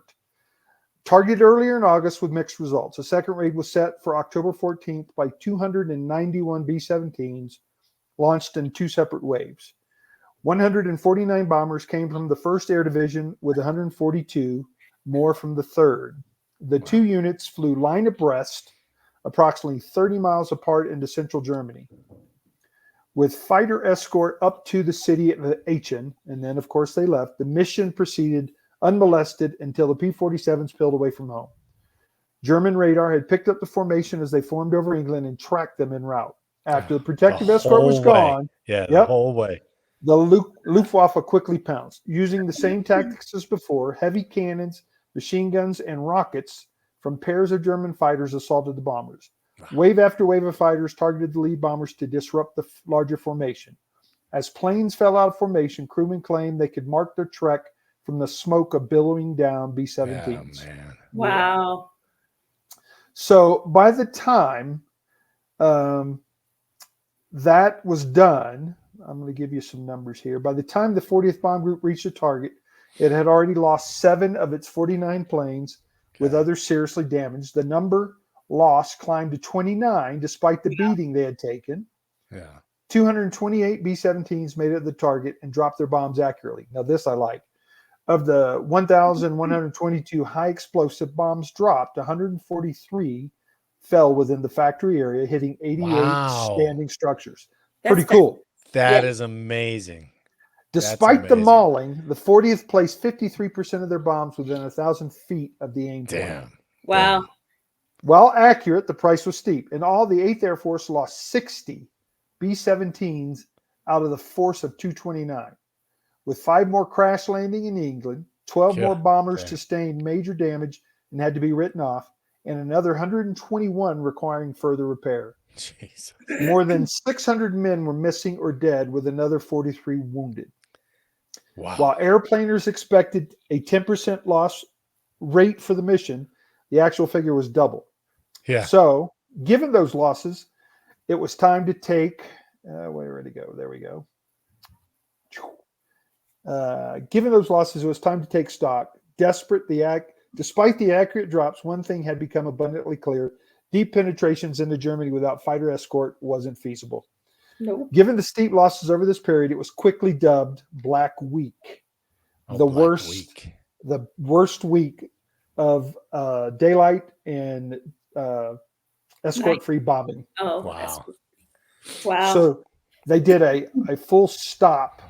Speaker 3: Targeted earlier in August with mixed results. A second raid was set for October 14th by 291 B-17s launched in 2 separate waves. 149 bombers came from the 1st Air Division with 142 more from the 3rd. The 2 units flew line abreast, approximately 30 miles apart into central Germany, with fighter escort up to the city of Aachen, and then, of course, they left. The mission proceeded unmolested until the P-47s peeled away from home. German radar had picked up the formation as they formed over England and tracked them en route. After the protective escort was gone,
Speaker 2: the whole way.
Speaker 3: The Luftwaffe quickly pounced. Using the same tactics as before, heavy cannons, machine guns, and rockets from pairs of German fighters assaulted the bombers. Wave after wave of fighters targeted the lead bombers to disrupt the larger formation. As planes fell out of formation, crewmen claimed they could mark their trek from the smoke of billowing down B-17s.
Speaker 2: Oh, man.
Speaker 4: Wow.
Speaker 3: So by the time that was done, I'm going to give you some numbers here. By the time the 40th Bomb Group reached the target, it had already lost 7 of its 49 planes, with others seriously damaged. The number lost climbed to 29, despite the beating they had taken.
Speaker 2: Yeah.
Speaker 3: 228 B-17s made it to the target and dropped their bombs accurately. Now, this I like. Of the 1,122 high explosive bombs dropped, 143 fell within the factory area, hitting 88 standing structures. Pretty cool.
Speaker 2: That is amazing.
Speaker 3: Despite the mauling, the 40th placed 53% of their bombs within 1,000 feet of the aimed point.
Speaker 2: Damn.
Speaker 4: Wow.
Speaker 2: Damn.
Speaker 3: While accurate, the price was steep. In all, the 8th Air Force lost 60 B-17s out of the force of 229. With 5 more crash landing in England, 12 more bombers sustained major damage and had to be written off, and another 121 requiring further repair.
Speaker 2: Jesus.
Speaker 3: More than 600 men were missing or dead, with another 43 wounded.
Speaker 2: Wow.
Speaker 3: While airplaners expected a 10% loss rate for the mission, the actual figure was double.
Speaker 2: Yeah.
Speaker 3: So, given those losses, it was time to take. Where did it go? There we go. Given those losses, it was time to take stock. Despite the accurate drops, one thing had become abundantly clear: deep penetrations into Germany without fighter escort wasn't feasible.
Speaker 4: Nope.
Speaker 3: Given the steep losses over this period, it was quickly dubbed Black Week.
Speaker 2: Oh,
Speaker 3: The
Speaker 2: Black
Speaker 3: worst.
Speaker 2: Week.
Speaker 3: the worst week of daylight and escort-free bombing.
Speaker 4: Oh,
Speaker 2: Wow.
Speaker 4: wow.
Speaker 3: So they did a full stop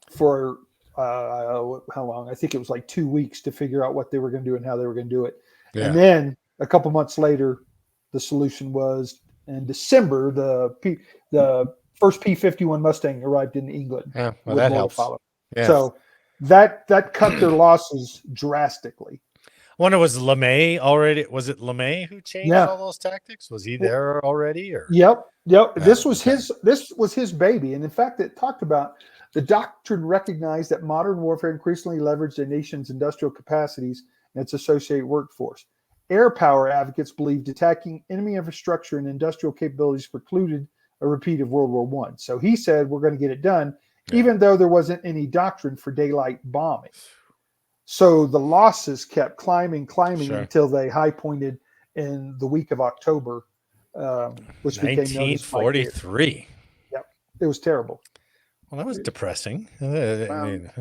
Speaker 3: for how long? I think it was like 2 weeks to figure out what they were going to do and how they were going to do it.
Speaker 2: Yeah.
Speaker 3: And then a couple months later, the solution was in December, the first P-51 Mustang arrived in England.
Speaker 2: Yeah, well,
Speaker 3: with
Speaker 2: that
Speaker 3: more to
Speaker 2: helps.
Speaker 3: follow.
Speaker 2: Yeah.
Speaker 3: So that cut their losses drastically.
Speaker 2: I wonder, was LeMay already? Was it LeMay who changed
Speaker 3: Yeah.
Speaker 2: all those tactics? Was he there already? Or
Speaker 3: Yep. This was
Speaker 2: okay.
Speaker 3: his baby, and in fact, it talked about the doctrine recognized that modern warfare increasingly leveraged a nation's industrial capacities and its associated workforce. Air power advocates believed attacking enemy infrastructure and industrial capabilities precluded a repeat of World War I. So he said, "We're going to get it done," even though there wasn't any doctrine for daylight bombing. So the losses kept climbing
Speaker 2: Sure.
Speaker 3: until they high pointed in the week of October, which became known as Fight Day.
Speaker 2: 1943.
Speaker 3: Yep, it was terrible.
Speaker 2: Well, that was depressing. I mean,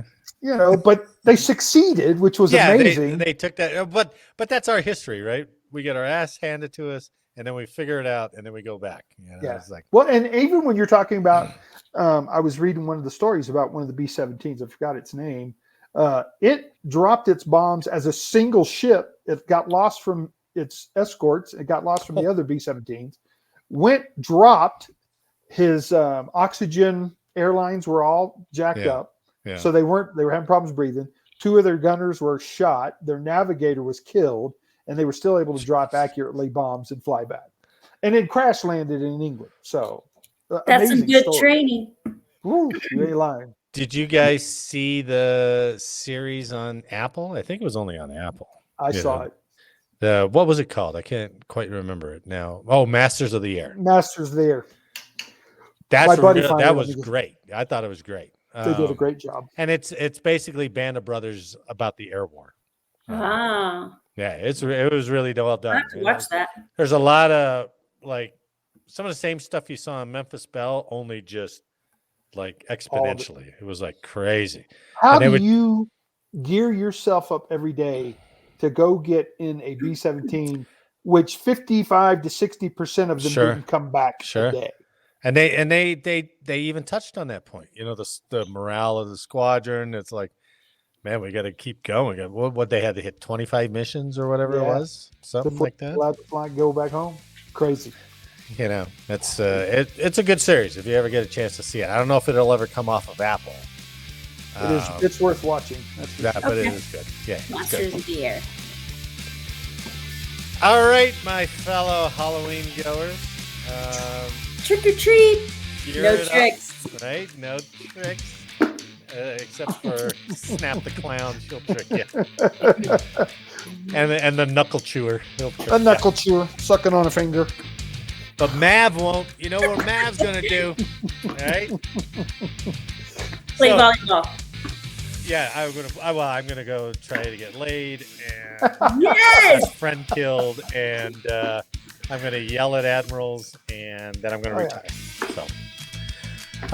Speaker 3: But they succeeded, which was amazing.
Speaker 2: They took that, but that's our history, right? We get our ass handed to us, and then we figure it out, and then we go back.
Speaker 3: Yeah.
Speaker 2: It's like,
Speaker 3: Well, and even when you're talking about, I was reading one of the stories about one of the B-17s. I forgot its name. It dropped its bombs as a single ship. It got lost from its escorts. It got lost from the other B-17s. Dropped. His oxygen airlines were all jacked up, so they were having problems breathing. 2 of their gunners were shot. Their navigator was killed, and they were still able to drop accurately bombs and fly back. And it crash landed in England. So
Speaker 4: that's some good training.
Speaker 3: Ooh, you ain't lying.
Speaker 2: did you guys see the series on Apple? I think it was only on Apple.
Speaker 3: I saw it.
Speaker 2: What was it called? I can't quite remember it now. Oh, Masters of the Air.
Speaker 3: Masters of the Air.
Speaker 2: That was
Speaker 3: it.
Speaker 2: great. I thought it was great.
Speaker 3: They did a great job.
Speaker 2: And it's basically Band of Brothers about the air war.
Speaker 4: Wow.
Speaker 2: Yeah, it was really well done.
Speaker 4: I have to watch that.
Speaker 2: There's a lot of like some of the same stuff you saw in Memphis Belle, only just like exponentially. It was like crazy.
Speaker 3: How do you gear yourself up every day to go get in a B-17, which 55 to 60% of them didn't come back a day?
Speaker 2: And they even touched on that point. The morale of the squadron. It's like, man, we got to keep going. What they had to hit 25 missions or whatever it was, something like that.
Speaker 3: Allowed to fly, go back home. Crazy.
Speaker 2: That's it's a good series if you ever get a chance to see it. I don't know if it'll ever come off of Apple.
Speaker 3: It's worth watching.
Speaker 2: But it is good. Yeah,
Speaker 4: Masters of the Air.
Speaker 2: All right, my fellow Halloween goers.
Speaker 4: Trick or treat. No tricks.
Speaker 2: Right? No tricks. Except for Snap the Clown, she'll trick you. and the knuckle chewer, he'll trick you.
Speaker 3: A knuckle chewer, sucking on a finger.
Speaker 2: But Mav won't. You know what Mav's gonna do, right?
Speaker 4: Play volleyball.
Speaker 2: Yeah, I'm gonna go try to get laid and
Speaker 4: yes!
Speaker 2: have a friend killed, and I'm gonna yell at admirals, and then I'm gonna retire. So.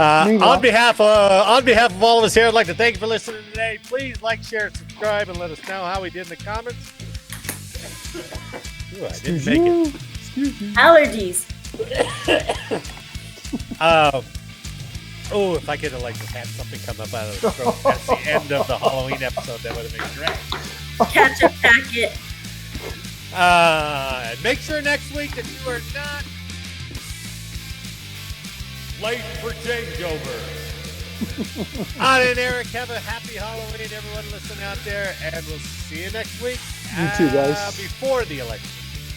Speaker 2: On behalf of all of us here, I'd like to thank you for listening today. Please like, share, subscribe, and let us know how we did in the comments. Ooh, I didn't make it.
Speaker 4: Allergies.
Speaker 2: If I could have just had something come up out of the throat at the end of the Halloween episode, that would have been great.
Speaker 4: Catch a packet.
Speaker 2: Make sure next week that you are not late for changeover. On and Eric, have a happy Halloween, everyone listening out there, and we'll see you next week.
Speaker 3: You too, guys.
Speaker 2: Before the election.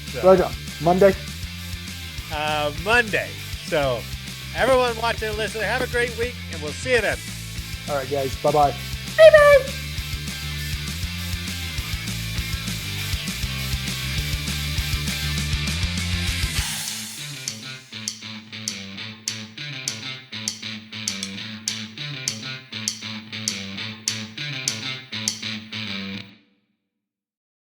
Speaker 2: So,
Speaker 3: right on. Monday.
Speaker 2: Monday. So, everyone watching and listening, have a great week, and we'll see you then.
Speaker 3: All right, guys. Bye-bye.
Speaker 4: Bye-bye.